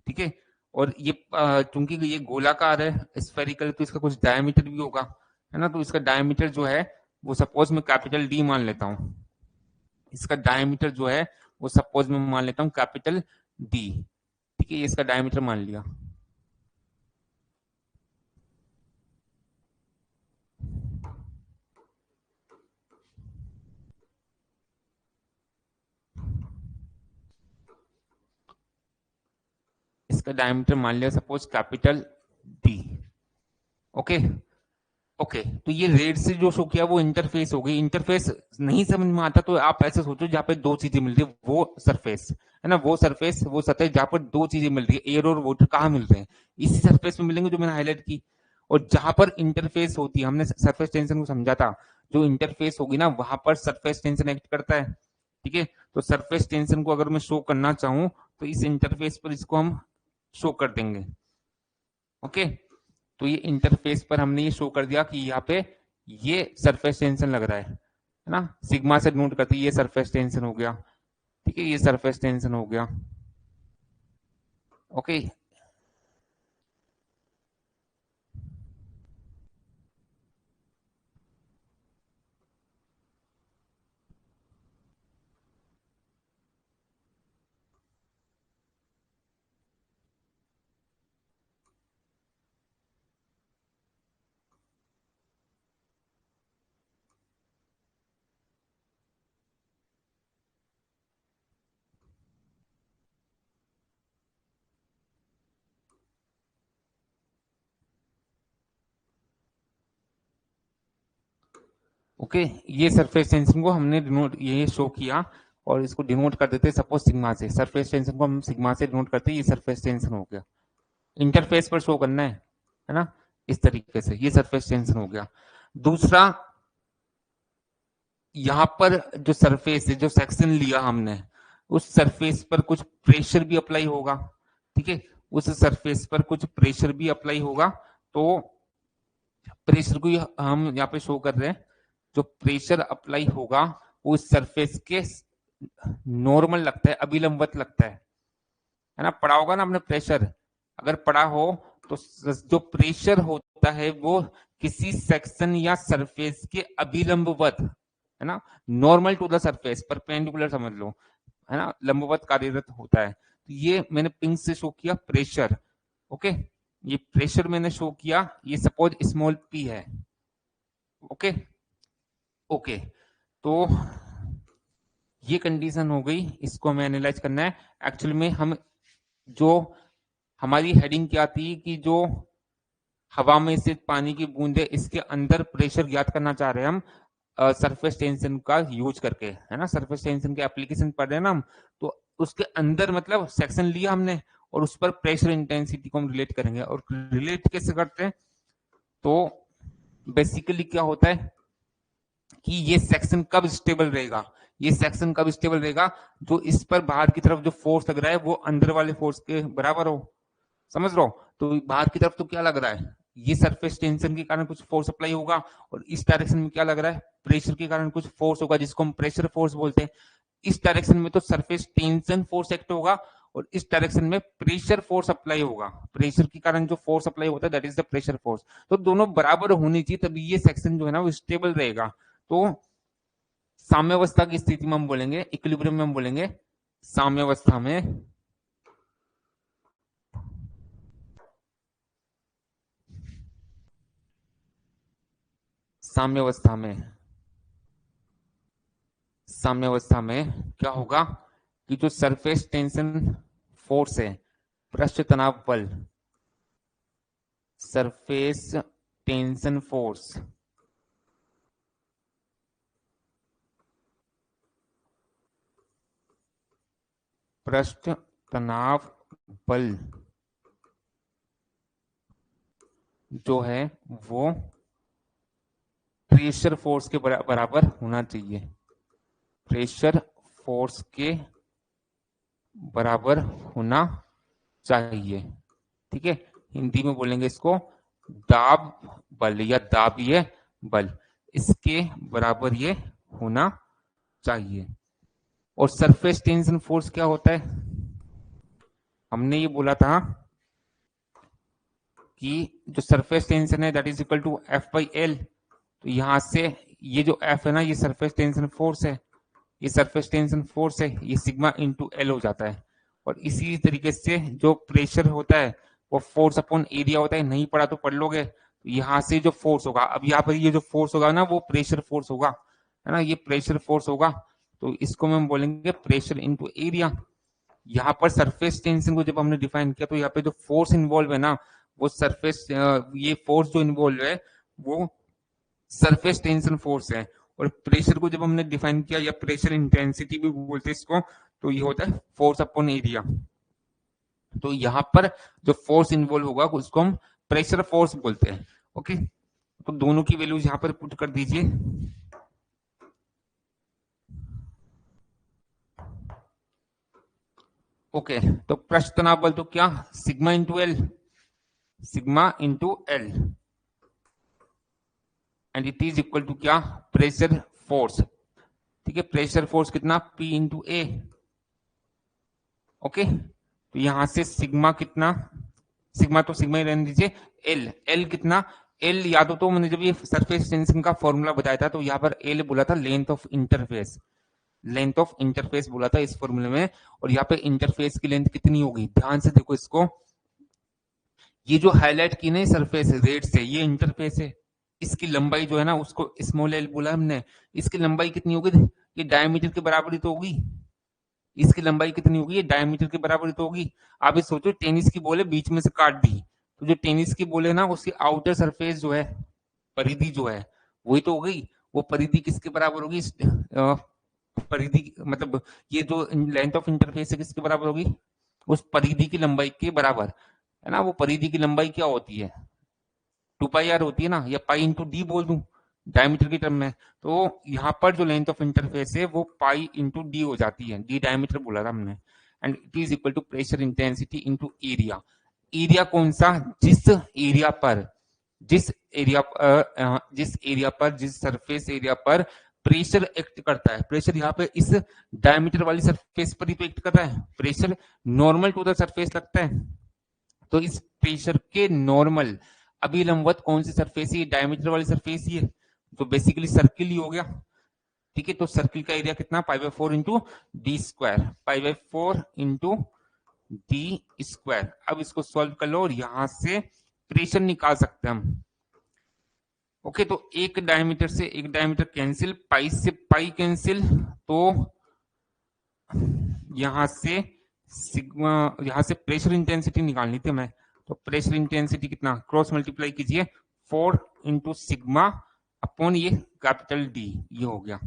ठीक है। और ये चूंकि ये गोलाकार है, स्फेरिकल, तो इसका कुछ डायमीटर भी होगा, है ना। तो इसका डायमीटर जो है वो सपोज मैं कैपिटल डी मान लेता हूँ। इसका डायमीटर जो है वो सपोज मैं मान लेता हूँ कैपिटल डी, ठीक है, ये इसका डायमीटर मान लिया। इसका डायमीटर मान लिया suppose capital D, okay okay. तो ये रेड से जो शो किया वो इंटरफेस हो गई। इंटरफेस नहीं समझ में आता तो आप ऐसे सोचो, जहाँ पे दो चीजें मिल रही है, वो सरफेस है ना, वो सरफेस, वो सतह जहाँ पर दो चीजें मिल रही है, एयर और वाटर, कहाँ मिल रहे हैं, इसी सरफेस में मिलेंगे जो मैंने हाईलाइट की। और जहां पर इंटरफेस होती है, हमने सरफेस टेंशन को समझा था, जो इंटरफेस होगी ना, वहां पर सरफेस टेंशन एक्ट करता है, ठीक है। तो सरफेस टेंशन को अगर मैं शो करना चाहूं, तो इस इंटरफेस पर इसको हम शो कर देंगे, ओके। तो ये इंटरफेस पर हमने ये शो कर दिया कि यहाँ पे ये सरफेस टेंशन लग रहा है ना, सिग्मा से नोट करते ये सरफेस टेंशन हो गया, ठीक है, ये सरफेस टेंशन हो गया, ओके। ओके, ये सरफेस टेंशन को हमने डिनोट ये शो किया, और इसको डिनोट कर देते सपोज सिग्मा से, सरफेस टेंशन को हम सिग्मा से डिनोट करते, ये सरफेस टेंशन हो गया। इंटरफेस पर शो करना है ना, इस तरीके से ये सरफेस टेंशन हो गया। दूसरा, यहाँ पर जो सरफेस है, जो सेक्शन लिया हमने, उस सरफेस पर कुछ प्रेशर भी अप्लाई होगा, ठीक है, उस सरफेस पर कुछ प्रेशर भी अप्लाई होगा। तो प्रेशर को हम यहाँ पे शो कर रहे हैं, जो प्रेशर अप्लाई होगा वो इस सरफेस के नॉर्मल लगता है, अभिलंबवत लगता है ना। पढ़ा होगा ना आपने प्रेशर, अगर पढ़ा हो तो जो प्रेशर होता है वो किसी सेक्शन या सरफेस के अभिलंबवत, है ना, normal to the surface, perpendicular समझ लो, है ना, लंबवत कार्यरत होता है। तो ये मैंने पिंक से शो किया प्रेशर, ओके। ये प्रेशर मैंने शो किया, ये सपोज स्मॉल पी है, ओके ओके। तो ये कंडीशन हो गई, इसको हमें एनालाइज करना है। एक्चुअली में हम जो हमारी हेडिंग क्या थी कि जो हवा में से पानी की बूंद है इसके अंदर प्रेशर ज्ञात करना चाह रहे हैं हम सरफेस टेंशन का यूज करके, है ना। सरफेस टेंशन के एप्लीकेशन पढ़ रहे हैं ना हम, तो उसके अंदर मतलब सेक्शन लिया हमने और उस पर प्रेशर इंटेंसिटी को हम रिलेट करेंगे। और रिलेट कैसे करते हैं, तो बेसिकली क्या होता है कि ये सेक्शन कब स्टेबल रहेगा, ये सेक्शन कब स्टेबल रहेगा, जो इस पर बाहर की तरफ जो फोर्स लग रहा है वो अंदर वाले फोर्स के बराबर हो। समझ रहे हो, तो बाहर की तरफ तो क्या लग रहा है, ये सरफेस टेंशन के कारण कुछ फोर्स अप्लाई होगा, और इस डायरेक्शन में क्या लग रहा है, प्रेशर के कारण कुछ फोर्स होगा जिसको हम प्रेशर फोर्स बोलते हैं। इस डायरेक्शन में तो सरफेस टेंशन फोर्स एक्ट होगा, और इस डायरेक्शन में प्रेशर फोर्स अप्लाई होगा। प्रेशर के कारण जो फोर्स अप्लाई होता है that is the pressure force. तो दोनों बराबर होनी चाहिए, तभी ये सेक्शन जो है ना वो स्टेबल रहेगा। तो साम्यावस्था की स्थिति में हम बोलेंगे, इक्विलिब्रियम में हम बोलेंगे, साम्यावस्था में साम्यावस्था में साम्यावस्था में क्या होगा कि जो सरफेस टेंशन फोर्स है, पृष्ठ तनाव बल, सरफेस टेंशन फोर्स, पृष्ठ तनाव बल जो है वो प्रेशर फोर्स के बराबर होना चाहिए, प्रेशर फोर्स के बराबर होना चाहिए। ठीक है, हिंदी में बोलेंगे इसको दाब बल या दाबीय बल, इसके बराबर ये होना चाहिए। और सरफेस टेंशन फोर्स क्या होता है, हमने ये बोला था कि जो सरफेस टेंशन है that is equal to F by L. तो यहां से ये जो एफ है ना ये सरफेस टेंशन फोर्स है, ये सरफेस टेंशन फोर्स है, ये सिग्मा इंटू एल हो जाता है। और इसी तरीके से जो प्रेशर होता है वो फोर्स अपॉन एरिया होता है, नहीं पढ़ा तो पढ़ लोगे। तो यहाँ से जो फोर्स होगा, अब यहाँ पर ये जो फोर्स होगा ना वो प्रेशर फोर्स होगा, है ना, ये प्रेशर फोर्स होगा। तो इसको हम बोलेंगे प्रेशर इंटू एरिया। यहाँ पर सरफेस टेंशन को जब हमने डिफाइन किया तो यहाँ पे जो फोर्स इन्वॉल्व है ना वो सरफेस, ये फोर्स जो इन्वॉल्व है वो सरफेस टेंशन फोर्स है। और प्रेशर को जब हमने डिफाइन किया, या प्रेशर इंटेंसिटी भी बोलते हैं इसको, तो ये होता है फोर्स अपॉन एरिया। तो यहाँ पर जो फोर्स इन्वॉल्व होगा उसको हम प्रेशर फोर्स बोलते हैं। ओके, तो दोनों की वैल्यूज यहाँ पर पुट कर दीजिए। ओके, तो पृष्ठ तनाव बल तो क्या, sigma into L, sigma into L, and it is equal to क्या, प्रेशर फोर्स। ठीक है, प्रेशर फोर्स कितना, P इंटू ए। ओके, तो यहां से सिग्मा कितना, सिग्मा तो सिग्मा ही रहने दीजिए, एल, एल कितना, एल याद हो तो मैंने जब ये सरफेस टेंशन का फॉर्मूला बताया था तो यहाँ पर एल बोला था length of interface, length of interface बोला था इस फॉर्मूले में। और यहाँ पे इंटरफेस की लेंथ कितनी होगी, ध्यान से देखो इसको, ये जो हाईलाइट की नहीं सरफेस रेड से, ये इंटरफेस है, इसकी लंबाई जो है ना उसको स्मॉल एल बोला हमने। इसकी लंबाई कितनी होगी, ये डायमीटर के बराबर ही तो होगी, इसकी लंबाई कितनी होगी, ये डायमीटर के बराबर ही तो होगी। आप ये सोचो टेनिस की बॉल है, बीच में से काट दी, तो जो टेनिस की बॉल है ना उसकी आउटर सरफेस जो है, परिधि जो है वही तो हो गई। वो परिधि किसके बराबर होगी, परिधि मतलब ये जो लेंथ ऑफ इंटरफेस है किसके बराबर होगी, उस परिधि की लंबाई के बराबर, है ना। वो परिधि की लंबाई क्या होती है, 2 पाई आर होती है ना, या पाई इंटू डी बोल दूं डायमीटर की टर्म में। तो यहाँ पर जो लेंथ ऑफ इंटरफेस है वो पाई इंटू डी हो जाती है, डी डायमीटर बोला था हमने। And it is equal to pressure intensity into area. Area कौन सा, जिस एरिया पर, जिस सरफेस एरिया पर प्रेशर एक्ट करता है, प्रेशर यहाँ पे इस डायमीटर वाली सरफेस पर ही तो एक्ट कर रहा है, pressure normal to the surface लगता है। तो इस प्रेशर के नॉर्मल अभिलंबवत कौन सी सरफेस है, डायमीटर वाली सरफेस ही है, तो बेसिकली सर्किल ही हो गया। ठीक है, तो सर्किल का एरिया कितना, pi by 4 into D square, pi by 4 into D square. अब इसको सॉल्व कर लो और यहां से प्रेशर निकाल सकते हैं हम। ओके, तो एक डायमीटर से एक डायमीटर कैंसिल, पाई से पाई कैंसिल, तो यहां से सिग्मा, यहां से प्रेशर इंटेंसिटी निकालनी थी हमें, तो प्रेशर इंटेंसिटी कितना, क्रॉस मल्टीप्लाई कीजिए 4 इंटू सिग्मा अपॉन ये कैपिटल डी, ये हो गया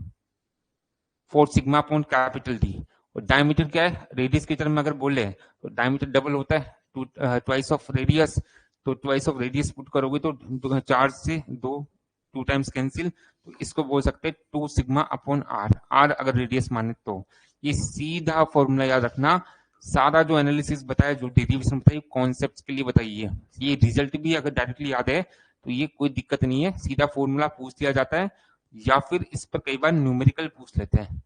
4 सिग्मा अपॉन कैपिटल डी। और डायमीटर क्या है, रेडियस की टर्म में अगर बोले तो डायमीटर डबल होता है, ट्वाइस ऑफ रेडियस, तो ट्वाइस ऑफ रेडियस पुट करोगे तो 4 से 2 2 टाइम्स कैंसिल, तो इसको बोल सकते हैं 2 सिग्मा अपॉन आर, आर अगर रेडियस माने तो। ये सीधा फॉर्मूला याद रखना, सारा जो एनालिसिस बताया, जो डेरिवेशन बताई, कॉन्सेप्ट के लिए बताइए। ये रिजल्ट भी अगर डायरेक्टली याद है तो ये कोई दिक्कत नहीं है, सीधा फॉर्मूला पूछ दिया जाता है, या फिर इस पर कई बार न्यूमेरिकल पूछ लेते हैं।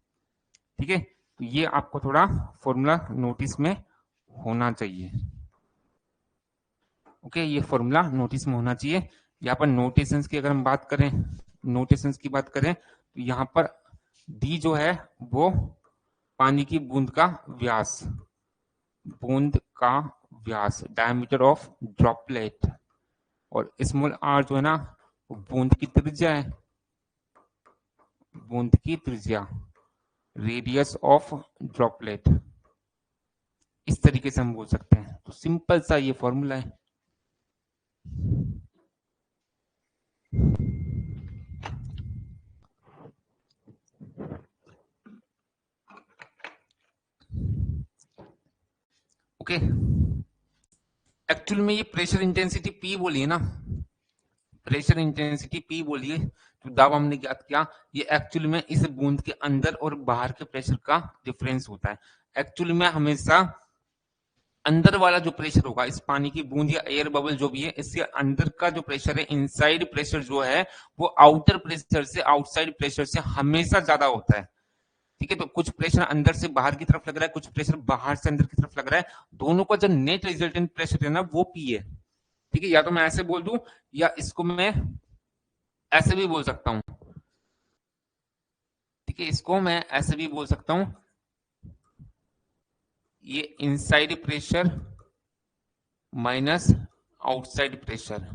ठीक है, तो ये आपको थोड़ा फॉर्मूला नोटिस में होना चाहिए। ओके, ये फॉर्मूला नोटिस में होना चाहिए। यहाँ पर नोटेशंस की अगर हम बात करें, नोटेशंस की बात करें तो यहाँ पर डी जो है वो पानी की बूंद का व्यास, बूंद का व्यास, डायमीटर ऑफ ड्रॉपलेट, और स्मॉल आर जो है ना वो बूंद की त्रिज्या है, बूंद की त्रिज्या, रेडियस ऑफ ड्रॉपलेट, इस तरीके से हम बोल सकते हैं। तो सिंपल सा ये फॉर्मूला है। ओके, एक्चुअल में ये प्रेशर इंटेंसिटी पी बोली है ना, प्रेशर इंटेंसिटी पी बोलिए, तो दाब हमने ज्ञात किया, ये एक्चुअल में इस बूंद के अंदर और बाहर के प्रेशर का डिफरेंस होता है। एक्चुअल में हमेशा अंदर वाला जो प्रेशर होगा, इस पानी की बूंद या एयर बबल जो भी है, इसके अंदर का जो प्रेशर है, इनसाइड प्रेशर जो है वो आउटर प्रेशर से, आउटसाइड प्रेशर से हमेशा ज्यादा होता है। ठीक है, तो कुछ प्रेशर अंदर से बाहर की तरफ लग रहा है, कुछ प्रेशर बाहर से अंदर की तरफ लग रहा है, दोनों का जो नेट रिजल्टेंट प्रेशर है ना वो पी है। ठीक है, या तो मैं ऐसे बोल दूं या इसको मैं ऐसे भी बोल सकता हूं। ठीक है, इसको मैं ऐसे भी बोल सकता हूं, ये inside pressure minus outside pressure,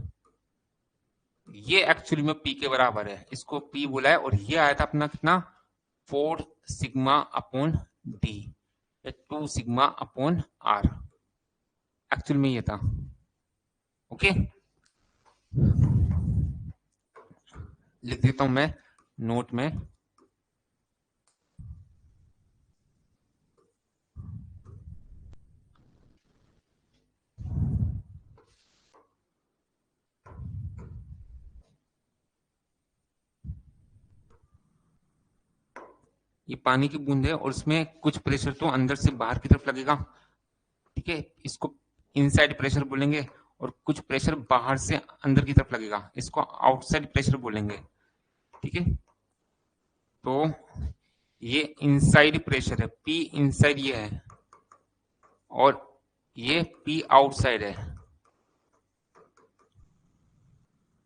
ये एक्चुअली में पी के बराबर है, इसको पी बोला है, और ये आया था अपना कितना, 4 sigma upon D, 2 sigma upon R, actual में ये था। ओके, लिख देता हूं मैं नोट में, ये पानी की बूंद है और उसमें कुछ प्रेशर तो अंदर से बाहर की तरफ लगेगा। ठीक है, इसको इनसाइड प्रेशर बोलेंगे, और कुछ प्रेशर बाहर से अंदर की तरफ लगेगा, इसको आउटसाइड प्रेशर बोलेंगे। ठीक है, तो ये इनसाइड प्रेशर है, पी इनसाइड ये है, और ये पी आउटसाइड है।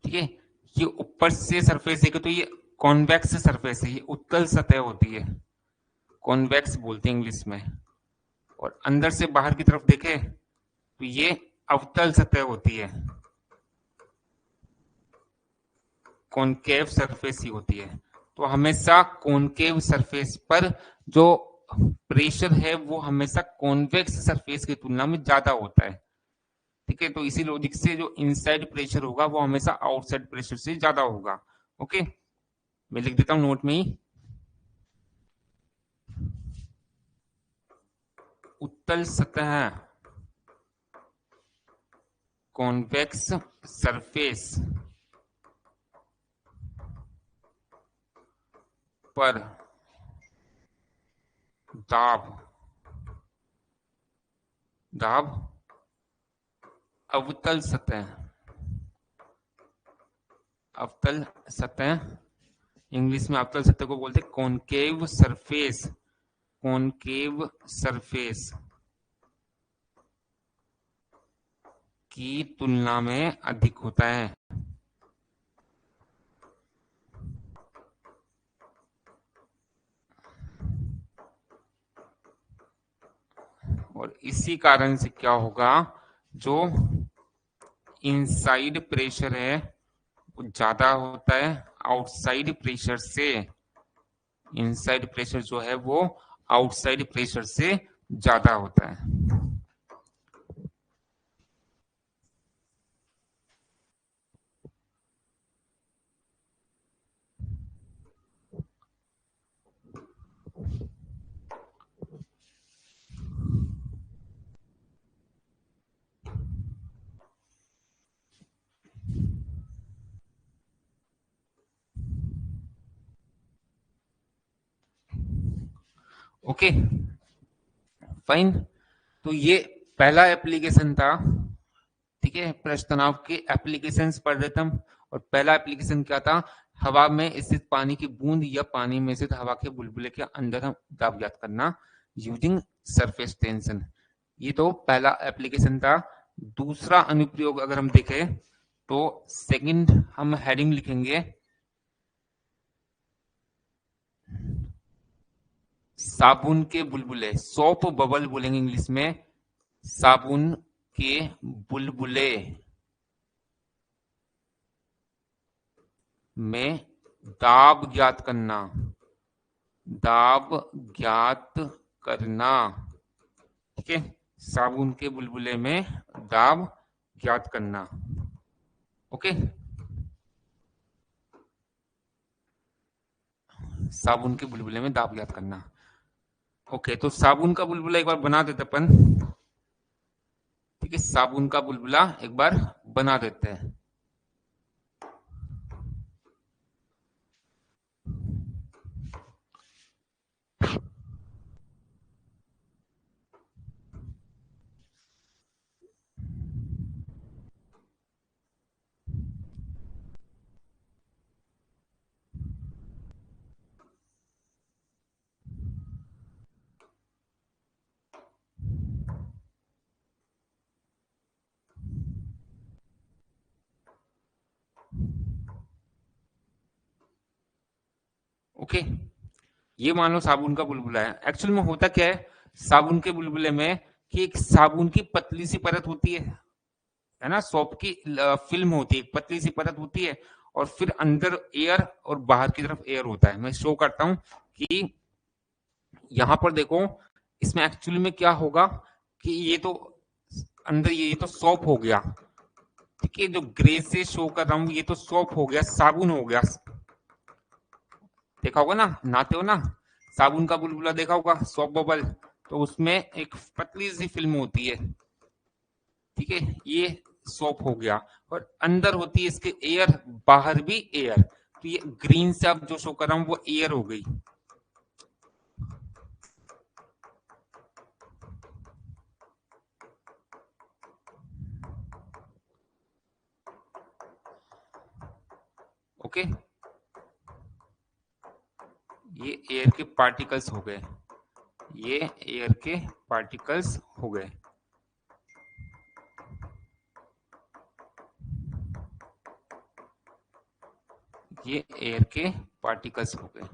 ठीक है, ये ऊपर से सरफेस है तो ये कॉन्वेक्स सरफेस है, ये उत्तल सतह होती है, कॉन्वेक्स बोलते हैं इंग्लिश में, और अंदर से बाहर की तरफ देखे तो ये अवतल सतह होती है, कॉनकेव सरफेस ही होती है। तो हमेशा कॉनकेव सरफेस पर जो प्रेशर है वो हमेशा कॉन्वेक्स सरफेस की तुलना में ज्यादा होता है। ठीक है, तो इसी लॉजिक से जो इनसाइड प्रेशर होगा वो हमेशा आउटसाइड प्रेशर से ज्यादा होगा। ओके, मैं लिख देता हूं नोट में ही, उत्तल सतह, कॉन्वेक्स सरफेस पर दाब, दाब अवतल सतह, अवतल सतह, इंग्लिश में अवतल सतह को बोलते हैं कॉनकेव सरफेस, कॉनकेव सरफेस की तुलना में अधिक होता है। और इसी कारण से क्या होगा, जो इनसाइड प्रेशर है वो ज्यादा होता है आउटसाइड प्रेशर से। इनसाइड प्रेशर जो है वो आउटसाइड प्रेशर से ज्यादा होता है। Okay fine. तो ये पहला एप्लीकेशन था। ठीक है, पृष्ठ तनाव के एप्लीकेशंस पढ़ रहे थे हम। और पहला एप्लीकेशन क्या था? हवा में स्थित पानी की बूंद या पानी में स्थित हवा के बुलबुले के अंदर हम दाब ज्ञात करना यूजिंग सरफेस टेंशन। ये तो पहला एप्लीकेशन था। दूसरा अनुप्रयोग अगर हम देखें तो सेकंड हम हेडिंग लिखेंगे साबुन के बुलबुले, सोप बबल बोलेंगे इंग्लिश में। साबुन के बुलबुले में दाब ज्ञात करना, दाब ज्ञात करना। ठीक है, साबुन के बुलबुले में दाब ज्ञात करना। ओके, साबुन के बुलबुले में दाब ज्ञात करना। ओके, तो साबुन का बुलबुला एक बार बना देते अपन। ठीक है, साबुन का बुलबुला एक बार बना देते हैं। ओके, ये मान लो साबुन का बुलबुला है। एक्चुअल में होता क्या है साबुन के बुलबुले में, कि एक साबुन की पतली सी परत होती है ना, सोप की फिल्म होती है, एक पतली सी परत होती है। और फिर अंदर एयर और बाहर की तरफ एयर होता है। मैं शो करता हूं कि यहां पर देखो, इसमें एक्चुअली में क्या होगा कि ये तो अंदर ये तो सोप हो गया। ठीक है, जो ग्रे से शो कर रहा हूं ये तो सोप हो गया, साबुन हो गया। देखा होगा ना, नहाते हो ना, साबुन का बुलबुला देखा होगा, सोप बबल। तो उसमें एक पतली सी फिल्म होती है। ठीक है, ये सोप हो गया। और अंदर होती है इसके एयर, बाहर भी एयर। तो ये ग्रीन से अब जो शो कर रहा हूं वो एयर हो गई। ओके, ये एयर के पार्टिकल्स हो गए, ये एयर के पार्टिकल्स हो गए। ये एयर के पार्टिकल्स हो गए।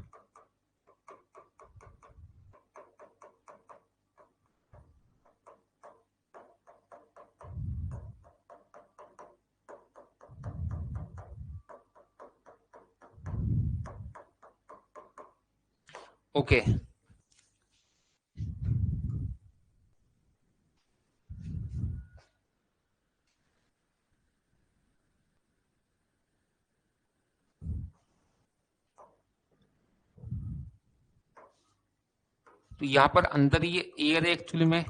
ओके, तो यहां पर अंदर ये एयर है एक्चुअली में,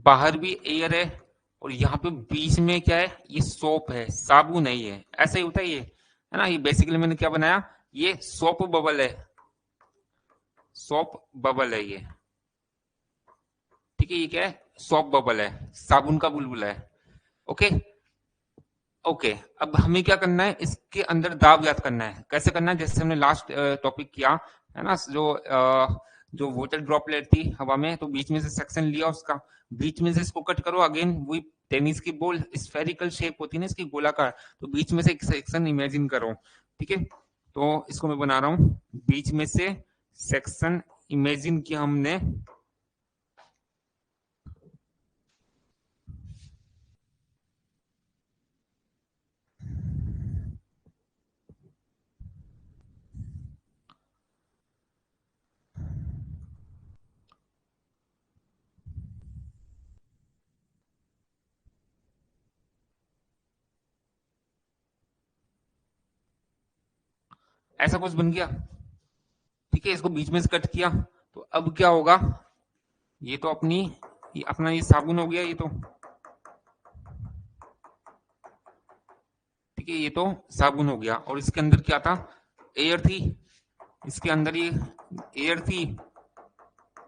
बाहर भी एयर है। और यहाँ पे बीच में क्या है, ये सोप है, साबुन है। ये ऐसा ही होता है, ये है ना। ये बेसिकली मैंने क्या बनाया, ये सोप बबल है, सोप बबल है ये। ठीक है, ये क्या है, सोप बबल है, साबुन का बुलबुला है। ओके, ओके, अब हमें क्या करना है, इसके अंदर दाब ज्ञात करना है। कैसे करना है, जैसे हमने लास्ट टॉपिक किया है ना, जो वाटर ड्रॉपलेट थी हवा में, तो बीच में से सेक्शन लिया उसका, बीच में से इसको कट करो। अगेन वही टेनिस की बॉल स्फेरिकल शेप होती है ना इसकी, गोलाकार। तो बीच में से एक सेक्शन इमेजिन करो। ठीक है, तो इसको मैं बना रहा हूं, बीच में से सेक्शन इमेजिन किया हमने। ऐसा कुछ बन गया। ठीक है, इसको बीच में से कट किया तो अब क्या होगा, ये तो अपना ये साबुन हो गया ये तो। ठीक है, ये तो साबुन हो गया और इसके अंदर क्या था, एयर थी। इसके अंदर ये एयर थी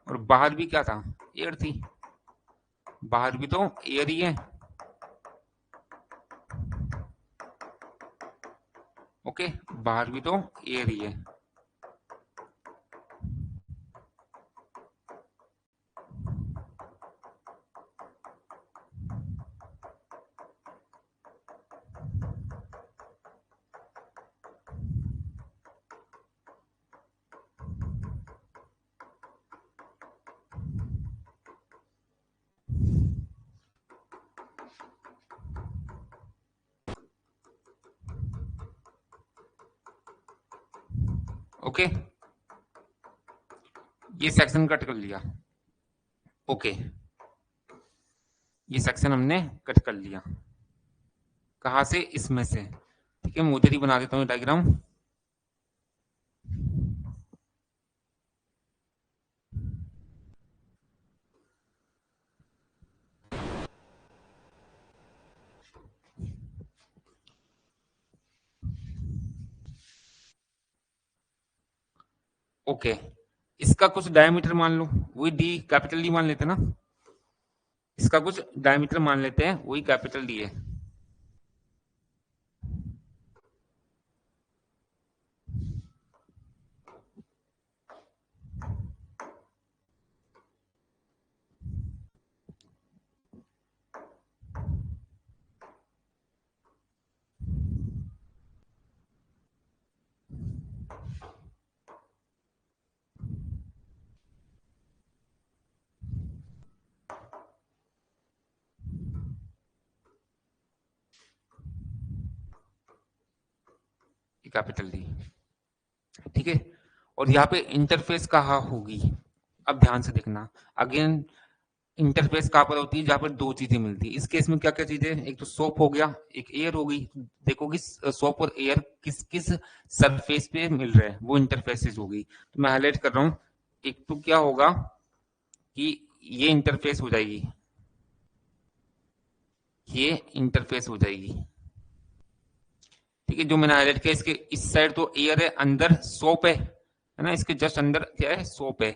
और बाहर भी क्या था, एयर थी। बाहर भी तो एयर ही है। ओके, बाहर भी तो एयर ही है। ओके, ये सेक्शन कट कर लिया। ओके, ये सेक्शन हमने कट कर लिया। कहाँ से, इसमें से। ठीक है, मैं उधर ही बना देता हूँ डायग्राम। ओके, इसका कुछ डायमीटर मान लो, वही डी, कैपिटल डी मान लेते हैं ना। इसका कुछ डायमीटर मान लेते हैं, वही कैपिटल डी है। Capital D. ठीक है, और यहाँ पे इंटरफेस कहाँ होगी, अब ध्यान से देखना। अगेन, इंटरफेस कहाँ पर होती है, जहाँ पर दो चीजें मिलती है। इस केस में क्या क्या चीजें, एक तो सोप हो गया, एक एयर हो गई। देखोगी सोप और एयर किस किस सरफेस पे मिल रहे हैं, वो इंटरफेसेस होगी। तो मैं हाईलाइट कर रहा हूँ। एक तो क्या होगा कि ये इंटरफेस हो जाएगी, ये इंटरफेस हो जाएगी। ठीक है, जो मैंने हाईलाइट किया, इसके इस साइड तो एयर है, अंदर सोप है ना, इसके जस्ट अंदर क्या है, सोप है।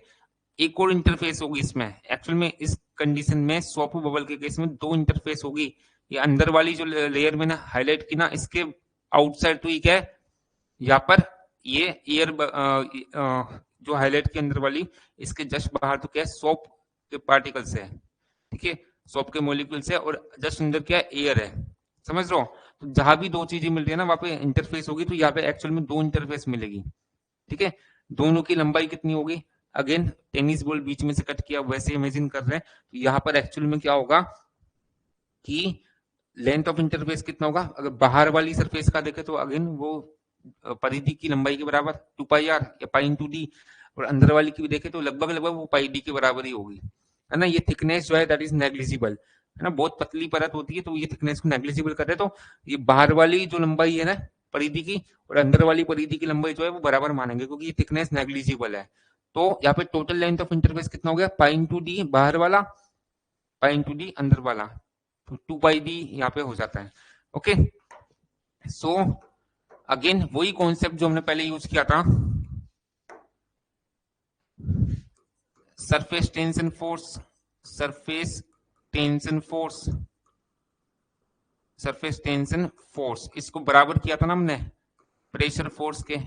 एक और इंटरफेस होगी इसमें, एक्चुअल में इस कंडीशन में सोप बबल के केस में दो इंटरफेस होगी। ये अंदर वाली जो लेयर मैंने हाईलाइट की ना, इसके आउटसाइड तो ये क्या है, यहाँ पर ये एयर जो हाईलाइट के अंदर वाली, इसके जस्ट बाहर तो क्या है, सोप के पार्टिकल्स है। ठीक है, सोप के मोलिक्यूल्स है और जस्ट अंदर क्या है, एयर है। समझ रहे हो, तो जहां भी दो चीजें मिल रही है ना, वहां पे इंटरफेस होगी, तो यहाँ पे एक्चुअल में दो इंटरफेस मिलेगी। ठीक है, दोनों की लंबाई कितनी होगी, अगेन टेनिस बॉल बीच में से कट किया वैसे इमेजिन कर रहे हैं। तो यहाँ पर एक्चुअल में क्या होगा कि लेंथ ऑफ इंटरफेस कितना होगा, अगर बाहर वाली सरफेस का देखे तो अगेन वो परिधि की लंबाई के बराबर 2 पाई आर या पाई इंटू डी, और अंदर वाली की भी देखे तो लगभग लगभग वो पाई डी के बराबर ही होगी। है ना, ये थिकनेस जो है दैट इज नेग्लिजिबल। है ना, बहुत पतली परत होती है, तो ये थिकनेस को नेग्लिजिबल कर रहे हैं। तो ये बाहर वाली जो लंबाई है ना परिधि की, और अंदर वाली परिधि की लंबाई जो है वो बराबर मानेंगे, क्योंकि ये थिकनेस नेग्लिजिबल है। तो यहाँ पे टोटल लेंथ ऑफ इंटरफेस कितना हो गया, पाई इंटू डी बाहर वाला, पाई इंटू डी अंदर वाला, तो 2 पाई डी यहाँ पे हो जाता है। ओके, सो अगेन वही कॉन्सेप्ट जो हमने पहले यूज किया था, surface tension force, surface tension force, surface tension force, इसको बराबर किया था ना हमने प्रेशर फोर्स के,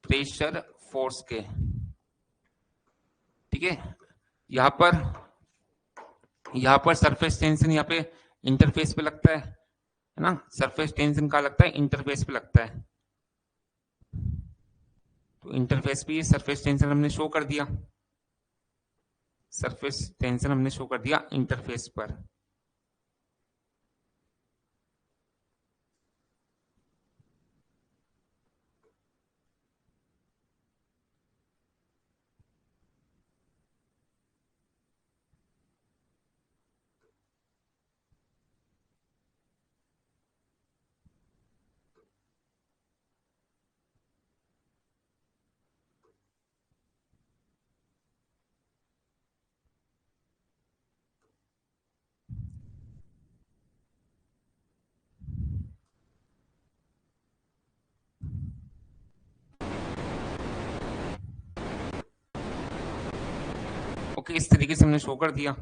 प्रेशर फोर्स के। ठीक है, यहाँ पर यहाँ पर सरफेस टेंशन यहाँ पे इंटरफेस पे लगता है ना, सरफेस टेंशन का लगता है इंटरफेस पे लगता है। तो इंटरफेस पे सरफेस टेंशन हमने शो कर दिया, सरफेस टेंशन हमने शो कर दिया इंटरफेस पर। ओके, इस तरीके से हमने शो कर दिया।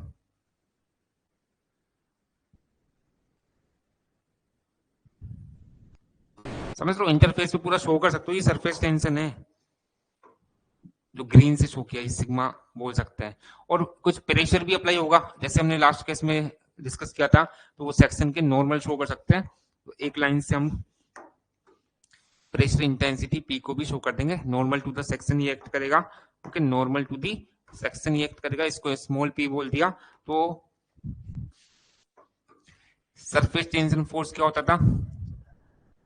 समझ लो, इंटरफेस पे पूरा शो कर सकते हो, ये सरफेस टेंशन है जो ग्रीन से शो किया, ये सिग्मा बोल सकते हैं। और कुछ प्रेशर भी अप्लाई होगा, जैसे हमने लास्ट केस में डिस्कस किया था, तो वो सेक्शन के नॉर्मल शो कर सकते हैं। तो एक लाइन से हम प्रेशर इंटेंसिटी पी को भी शो कर देंगे। नॉर्मल टू द सेक्शन ये एक्ट करेगा, okay, normal to the section ये एक्ट करेगा, इसको स्मॉल पी बोल दिया। तो सरफेस टेंशन फोर्स क्या होता था,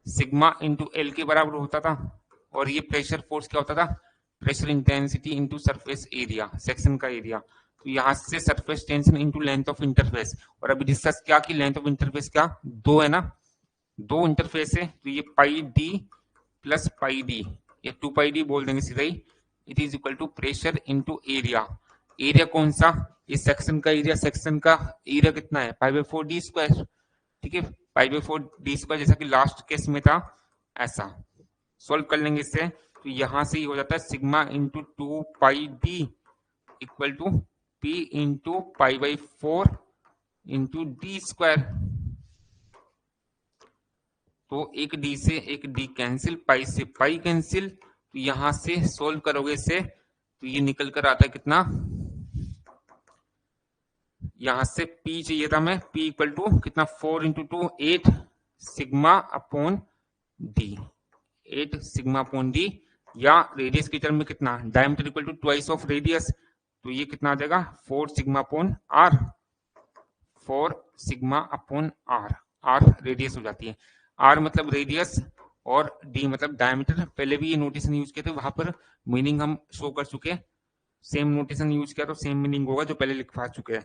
सिग्मा इंटू एल के बराबर होता था। और ये प्रेशर फोर्स क्या होता था, pressure intensity into surface area, section का एरिया। तो यहाँ से surface tension into length of interface. और अभी डिस्कस क्या कि लेंथ ऑफ इंटरफेस क्या, 2 है ना, 2 इंटरफेस है, तो ये pi d plus pi d, ये 2 पाई डी बोल देंगे सीधा ही। It is equal to pressure into area. Area कौन सा, ये सेक्शन का एरिया, सेक्शन का एरिया कितना है, पाई बाई 4 डी स्क्वायर। ठीक है, पाई बाई 4 डी स्क्वायर, जैसा कि लास्ट केस में था ऐसा। सॉल्व कर लेंगे इससे, तो यहां से ही हो जाता है sigma into 2 pi D equal to P into pi by 4 into D square. तो एक डी से एक डी कैंसिल, पाई से पाई कैंसिल। तो यहां से सोल्व करोगे इसे, तो ये निकल कर आता है कितना, यहां से P चाहिए था मैं, P इक्वल टू कितना, 4 into 2 8 sigma upon D, 8 sigma upon D. या रेडियस की टर्म में कितना, diameter equal to twice of radius, तो ये कितना आ जाएगा, 4 sigma upon R, 4 sigma upon R. R radius हो जाती है, आर मतलब रेडियस और डी मतलब डायमीटर। पहले भी ये नोटेशन यूज किए थे, वहां पर मीनिंग हम शो कर चुके हैं। सेम नोटेशन यूज किया तो सेम मीनिंग होगा जो पहले लिखवा चुके हैं।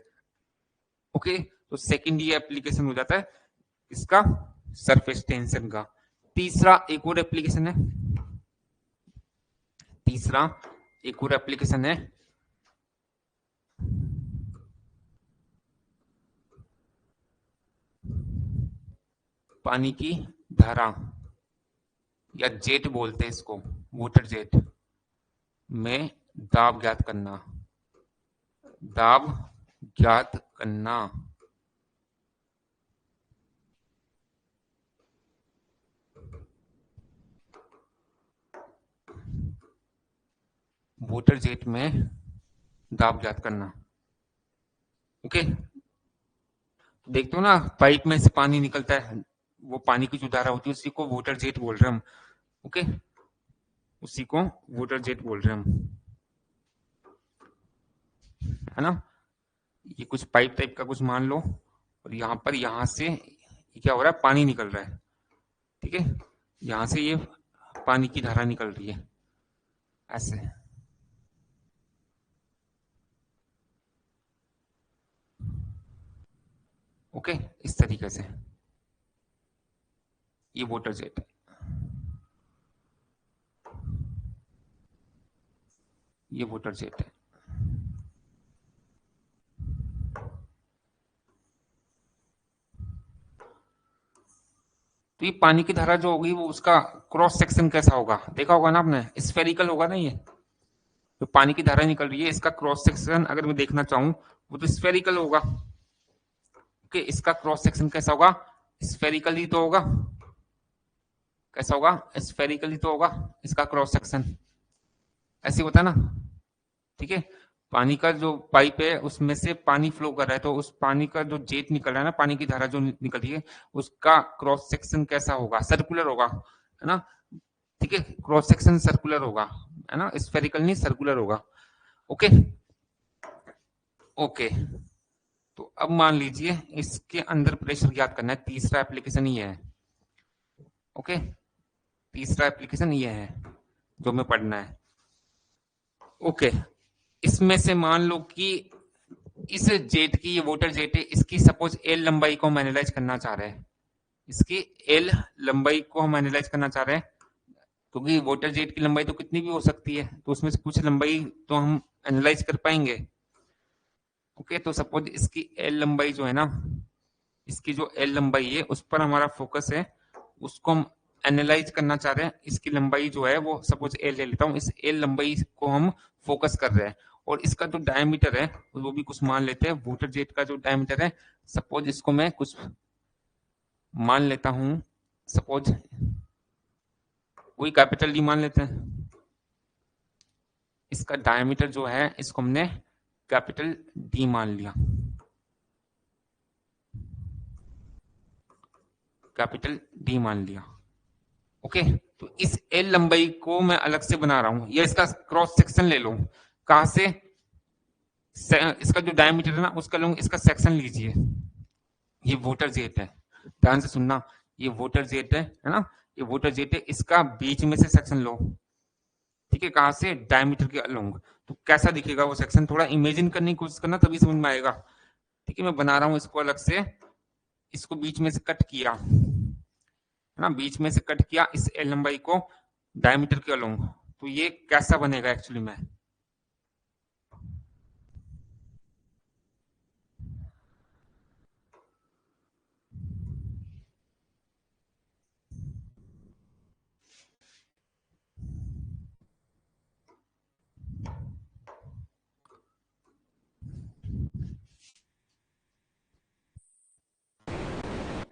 ओके, तो सेकंड ये एप्लीकेशन हो जाता है इसका, सरफेस टेंशन का। तीसरा एक और एप्लीकेशन है, तीसरा एक और एप्लीकेशन है पानी की धारा या जेट बोलते हैं इसको, वाटर जेट में दाब ज्ञात करना, दाब ज्ञात करना। वाटर जेट में दाब ज्ञात करना। ओके, देखते हो ना, पाइप में से पानी निकलता है, वो पानी की जो धारा होती है उसी को वाटर जेट बोल रहे हैं हम। ओके, उसी को वाटर जेट बोल रहे हैं हम, है ना। ये कुछ पाइप टाइप का कुछ मान लो, और यहाँ पर यहाँ से ये क्या हो रहा है, पानी निकल रहा है। ठीक है, यहाँ से ये पानी की धारा निकल रही है ऐसे। ओके, इस तरीके से ये वाटर जेट है, ये वाटर जेट है। तो ये पानी की धारा जो होगी वो उसका क्रॉस सेक्शन कैसा होगा, देखा होगा ना आपने, स्फेरिकल होगा ना। ये जो पानी की धारा निकल रही है इसका क्रॉस सेक्शन अगर मैं देखना चाहूं वो तो स्फेरिकल होगा। ओके, इसका क्रॉस सेक्शन कैसा होगा, स्फेरिकल ही तो होगा। कैसा होगा, स्फेरिकल ही तो होगा इसका क्रॉस सेक्शन, ऐसे होता है ना। ठीक है, पानी का जो पाइप है उसमें से पानी फ्लो कर रहा है, तो उस पानी का जो जेट निकल रहा है ना, पानी की धारा जो निकल रही है, उसका क्रॉस सेक्शन कैसा होगा, सर्कुलर होगा, है ना। ठीक है, क्रॉस सेक्शन सर्कुलर होगा, है ना, स्फेरिकल नहीं सर्कुलर होगा। ओके ओके, तो अब मान लीजिए इसके अंदर प्रेशर ज्ञात करना है, तीसरा एप्लीकेशन ये है। ओके, तीसरा एप्लीकेशन ये है जो हमें पढ़ना है। ओके, इसमें से मान लो कि इस जेट की, ये वाटर जेट है, इसकी सपोज एल लंबाई को हम एनालाइज करना चाह रहे हैं, इसकी एल लंबाई को हम एनालाइज करना चाह रहे हैं, क्योंकि वाटर जेट की लंबाई तो कितनी भी हो सकती है, तो उसमें से कुछ लंबाई तो हम एनालाइज कर पाएंगे। ओके, तो सपोज इसकी एल लंबाई जो है ना, इसकी जो एल लंबाई है उस पर हमारा फोकस है, उसको हम एनालाइज करना चाह रहे हैं। इसकी लंबाई जो है वो सपोज एल ले लेता हूँ, इस एल लंबाई को हम फोकस कर रहे हैं, और इसका जो डायमीटर है वो भी कुछ मान लेते हैं। वोटर जेट का जो डायमीटर है, सपोज इसको मैं कुछ मान लेता हूं, सपोज कोई कैपिटल डी मान लेते हैं। इसका डायमीटर जो है इसको हमने कैपिटल डी मान लिया, कैपिटल डी मान लिया। ओके, तो इस एल लंबाई को मैं अलग से बना रहा हूं, या इसका क्रॉस सेक्शन ले लो। कहां से? इसका जो डायमीटर है ना उसका लूंगा, इसका सेक्शन लीजिए। ये वोटर जेट है, ध्यान से सुनना, ये वोटर जेट है ना, ये वोटर जेट है, इसका बीच में से सेक्शन लो। ठीक है, कहां से? डायमीटर के अलोंग। तो कैसा दिखेगा वो सेक्शन, थोड़ा इमेजिन करने की कोशिश करना, तभी समझ में आएगा। ठीक है, मैं बना रहा हूं इसको अलग से। इसको बीच में से कट किया है ना, बीच में से कट किया इस एल लंबाई को डायमीटर के अलोंग। तो ये कैसा बनेगा एक्चुअली में?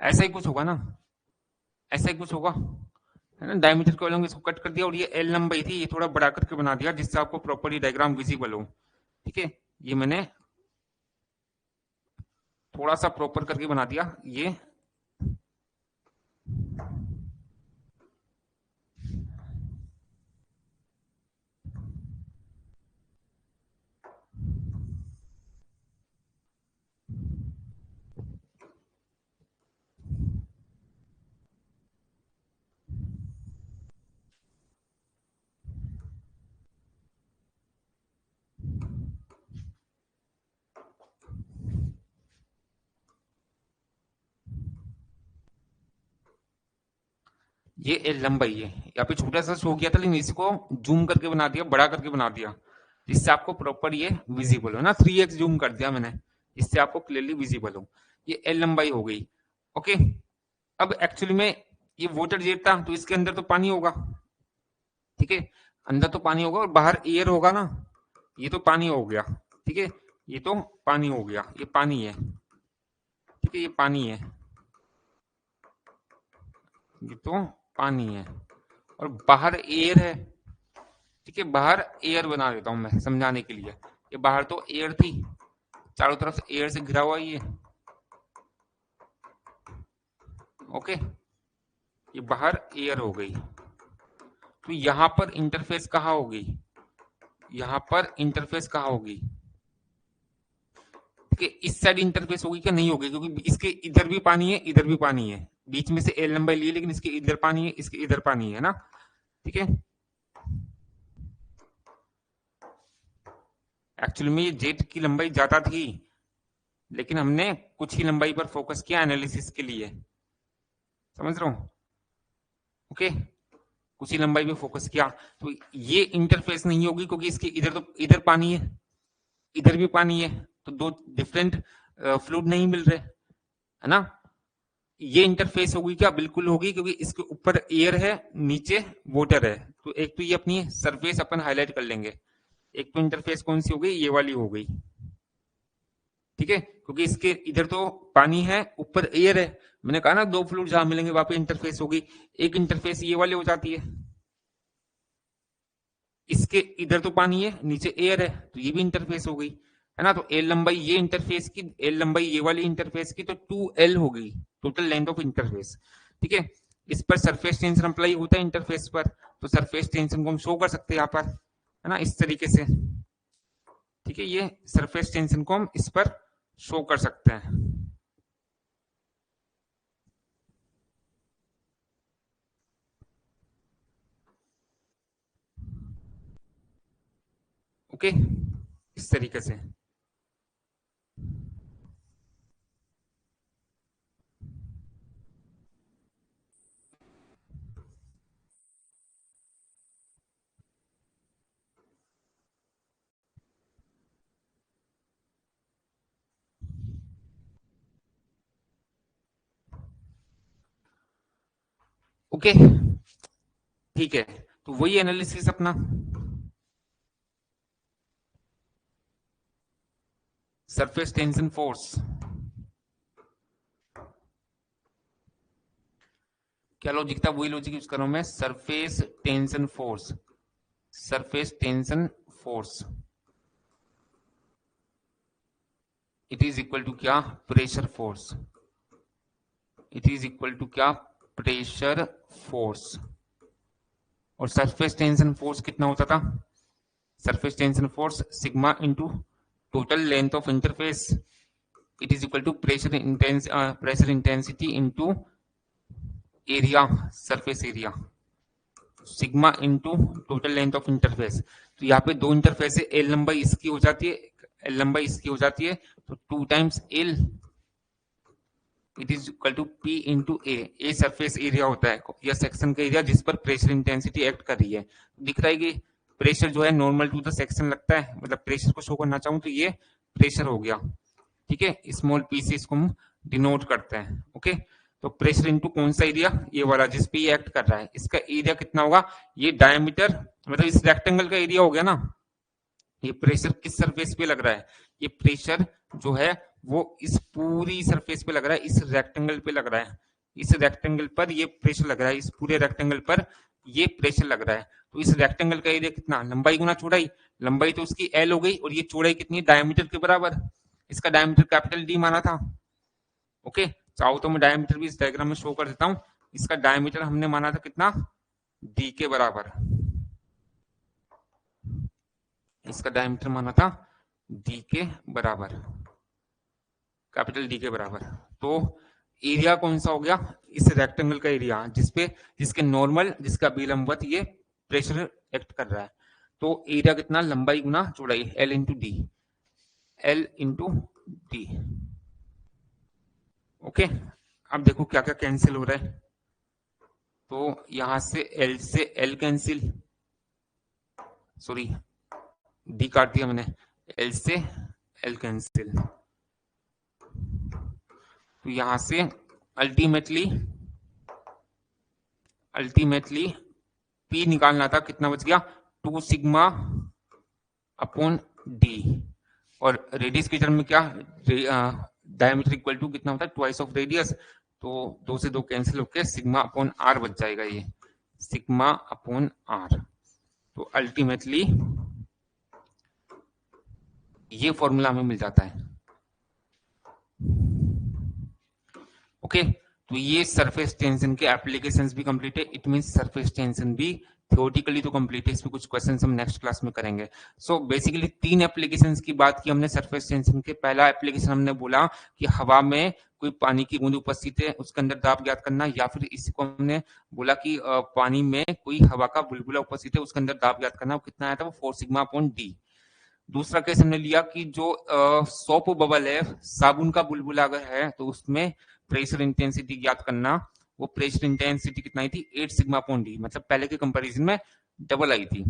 ऐसा ही कुछ होगा ना, ऐसा ही कुछ होगा, है ना। डायमीटर के अलोंग इसको कट कर दिया, और ये एल लंबाई थी, ये थोड़ा बड़ा करके बना दिया जिससे आपको प्रॉपर्ली डायग्राम विजिबल हो। ठीक है, ये मैंने थोड़ा सा प्रॉपर करके बना दिया। ये एल लंबाई है, यहाँ पे छोटा सा शो किया था, लेकिन इसको जूम करके बना दिया, बड़ा करके बना दिया, जिससे आपको प्रॉपर ये विजिबल हो ना। 3x जूम कर दिया मैंने, जिससे आपको क्लियरली विजिबल हो। ये एल लंबाई हो गई। ओके, अब एक्चुअली में ये वाटर जेट था, तो इसके अंदर तो पानी होगा। ठीक है, अंदर तो पानी होगा और बाहर एयर होगा ना। ये तो पानी हो गया। ठीक है, ये तो पानी हो गया, ये पानी है। ठीक है, ये पानी है, ये तो पानी है, और बाहर एयर है। ठीक है, बाहर एयर बना देता हूं मैं समझाने के लिए। ये बाहर तो एयर थी, चारों तरफ से एयर से घिरा हुआ ये। ओके, ये बाहर एयर हो गई। तो यहां पर इंटरफेस कहाँ होगी? यहां पर इंटरफेस कहाँ होगी? कि इस साइड इंटरफेस होगी क्या? नहीं होगी, क्योंकि इसके इधर भी पानी है, इधर भी पानी है। बीच में से एल लंबाई ली, लेकिन इसके इधर पानी है, इसके इधर पानी है ना। ठीक है, एक्चुअली में ये जेट की लंबाई ज्यादा थी, लेकिन हमने कुछ ही लंबाई पर फोकस किया एनालिसिस के लिए। समझ रहा हूँ? ओके, कुछ ही लंबाई पे फोकस किया। तो ये इंटरफेस नहीं होगी, क्योंकि इसके इधर तो इधर पानी है, इधर भी पानी है, तो दो डिफरेंट फ्लूइड नहीं मिल रहे, है ना। ये इंटरफेस होगी क्या? बिल्कुल होगी, क्योंकि इसके ऊपर एयर है, नीचे वाटर है। तो एक तो ये अपनी सरफेस अपन हाईलाइट कर लेंगे। एक तो इंटरफेस कौन सी हो गई? ये वाली हो गई। ठीक है, क्योंकि इसके इधर तो पानी है, ऊपर एयर है। मैंने कहा ना, दो फ्लूइड जहां मिलेंगे वहां पे इंटरफेस होगी। एक इंटरफेस ये वाली हो जाती है, इसके इधर तो पानी है, नीचे एयर है, तो ये भी इंटरफेस हो गई, है ना। तो एल लंबाई ये इंटरफेस की, एल लंबाई ये वाली इंटरफेस की, तो 2L हो गई टोटल लेंथ ऑफ इंटरफेस। ठीक है, इस पर सरफेस टेंशन अप्लाई होता है इंटरफेस पर, तो सरफेस टेंशन को हम शो कर सकते हैं यहाँ पर, है ना, इस तरीके से। ठीक है, ये सरफेस टेंशन को हम इस पर शो कर सकते हैं। ओके, इस तरीके से। ओके, ठीक है, तो वही एनालिसिस अपना। सरफेस टेंशन फोर्स, क्या लॉजिक था, वही लॉजिक यूज कर रहा हूं मैं। Surface tension force, surface tension force it is equal to क्या, pressure force, it is equal to क्या, प्रेशर फोर्स। और सरफेस टेंशन फोर्स कितना होता था, surface tension force sigma into total length of interface, it is equal to pressure intensity into area, surface area, sigma into total length of interface. तो यहाँ पे दो इंटरफेस है, एल लंबाई इसकी हो जाती है, एल लंबाई इसकी हो जाती है, तो 2 times L it is equal to P into A surface area होता है या सेक्शन का एरिया जिस पर प्रेशर इंटेंसिटी एक्ट कर रही है। दिख रहा है कि प्रेशर जो है नॉर्मल टू द सेक्शन लगता है, मतलब प्रेशर को शो करना चाहूं तो ये प्रेशर हो गया, ठीक है, स्मॉल पी से इसको हम डिनोट करते हैं। ओके, तो प्रेशर इंटू कौन सा एरिया, ये वाला जिस पे ये एक्ट कर रहा है, इसका एरिया कितना होगा, ये डायमीटर मतलब इस रेक्टेंगल का एरिया हो गया ना। ये प्रेशर किस सरफेस पे लग रहा है, ये प्रेशर जो है वो इस पूरी सरफेस पे लग रहा है, इस रेक्टेंगल पे लग रहा है, इस रेक्टेंगल पर ये प्रेशर लग रहा है, इस पूरे रेक्टेंगल पर ये प्रेशर लग रहा है। तो इस रेक्टेंगल का एरिया कितना, लंबाई गुना चौड़ाई, लंबाई तो उसकी एल हो गई और ये चौड़ाई कितनी, डायमीटर के बराबर, इसका डायमीटर कैपिटल डी माना था। ओके, चाहो तो मैं डायमीटर भी इस डायग्राम में शो कर देता हूं, इसका डायमीटर हमने माना था कितना, डी के बराबर, इसका डायमीटर माना था डी के बराबर, कैपिटल डी के बराबर। तो एरिया कौन सा हो गया, इस रेक्टेंगल का एरिया जिसपे जिसके नॉर्मल जिसका विलंबवत ये प्रेशर एक्ट कर रहा है। तो एरिया कितना, लंबाई गुना चौड़ाई, L into D, L into D. Okay, अब देखो क्या क्या कैंसिल हो रहा है, तो यहां से एल कैंसिल, सॉरी डी काट दिया मैंने, एल से एल कैंसिल, तो यहां से अल्टीमेटली पी निकालना था, कितना बच गया, 2 सिग्मा अपॉन डी, और रेडियस के टर्म में क्या, डायमीटर इक्वल टू कितना होता है, ट्वाइस ऑफ रेडियस, तो 2 से 2 कैंसिल होकर सिग्मा अपॉन आर बच जाएगा, ये सिग्मा अपॉन आर। तो अल्टीमेटली ये फॉर्मूला हमें मिल जाता है। ओके, तो ये सरफेस टेंशन के एप्लीकेशंस भी कंप्लीट है, इट मींस सरफेस टेंशन भी थियोरेटिकली तो कंप्लीट है, इसमें कुछ क्वेश्चंस हम नेक्स्ट क्लास में करेंगे। सो बेसिकली 3 एप्लीकेशंस की बात की हमने सरफेस टेंशन के। पहला एप्लीकेशन हमने बोला कि हवा में कोई पानी की बूंद उपस्थित है, उसके अंदर दाब ज्ञात करना, या फिर इसको हमने बोला कि पानी में कोई हवा का बुलबुला उपस्थित है, उसके अंदर दाब ज्ञात करना, वो कितना आया था, वो 4 सिग्मा अपॉन डी। दूसरा केस हमने लिया कि जो सोप बबल है, साबुन का बुलबुला अगर है, तो उसमें प्रेशर इंटेंसिटी ज्ञात करना, वो प्रेशर इंटेंसिटी कितना आई थी, 8 सिग्मा अपॉन डी, मतलब पहले के कंपैरिजन में डबल आई थी।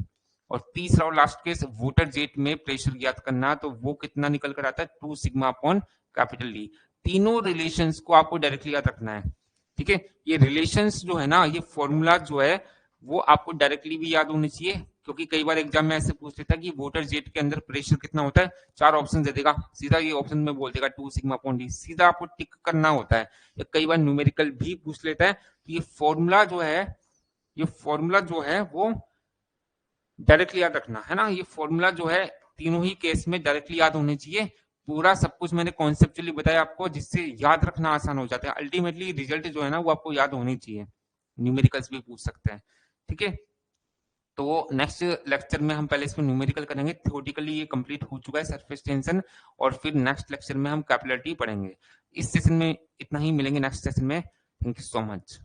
और तीसरा और लास्ट केस वाटर जेट में प्रेशर ज्ञात करना, तो वो कितना निकल कर आता है, 2 सिग्मा अपॉन कैपिटल डी। तीनों रिलेशंस को आपको डायरेक्टली याद रखना है, ठीक है। ये रिलेशंस जो है ना, ये फॉर्मूला जो है वो आपको डायरेक्टली भी याद होनी चाहिए, क्योंकि कई बार एग्जाम में ऐसे पूछ लेता है कि वाटर जेट के अंदर प्रेशर कितना होता है, 4 ऑप्शन दे देगा, सीधा ये ऑप्शन में बोल देगा 2 सिग्मा अपॉन डी, सीधा आपको टिक करना होता है। या कई बार न्यूमेरिकल भी पूछ लेता है, तो ये फॉर्मूला जो है वो डायरेक्टली याद रखना है ना। ये फॉर्मूला जो है तीनों ही केस में डायरेक्टली याद होने चाहिए। पूरा सब कुछ मैंने कॉन्सेप्चुअली बताया आपको, जिससे याद रखना आसान हो जाता है। अल्टीमेटली रिजल्ट जो है ना वो आपको याद होनी चाहिए, न्यूमेरिकल्स भी पूछ सकते हैं, ठीक है। तो नेक्स्ट लेक्चर में हम पहले इसमें न्यूमेरिकल करेंगे, थ्योरेटिकली ये कंप्लीट हो चुका है सरफेस टेंशन, और फिर नेक्स्ट लेक्चर में हम कैपिलरिटी पढ़ेंगे। इस सेशन में इतना ही, मिलेंगे नेक्स्ट सेशन में। Thank you so much.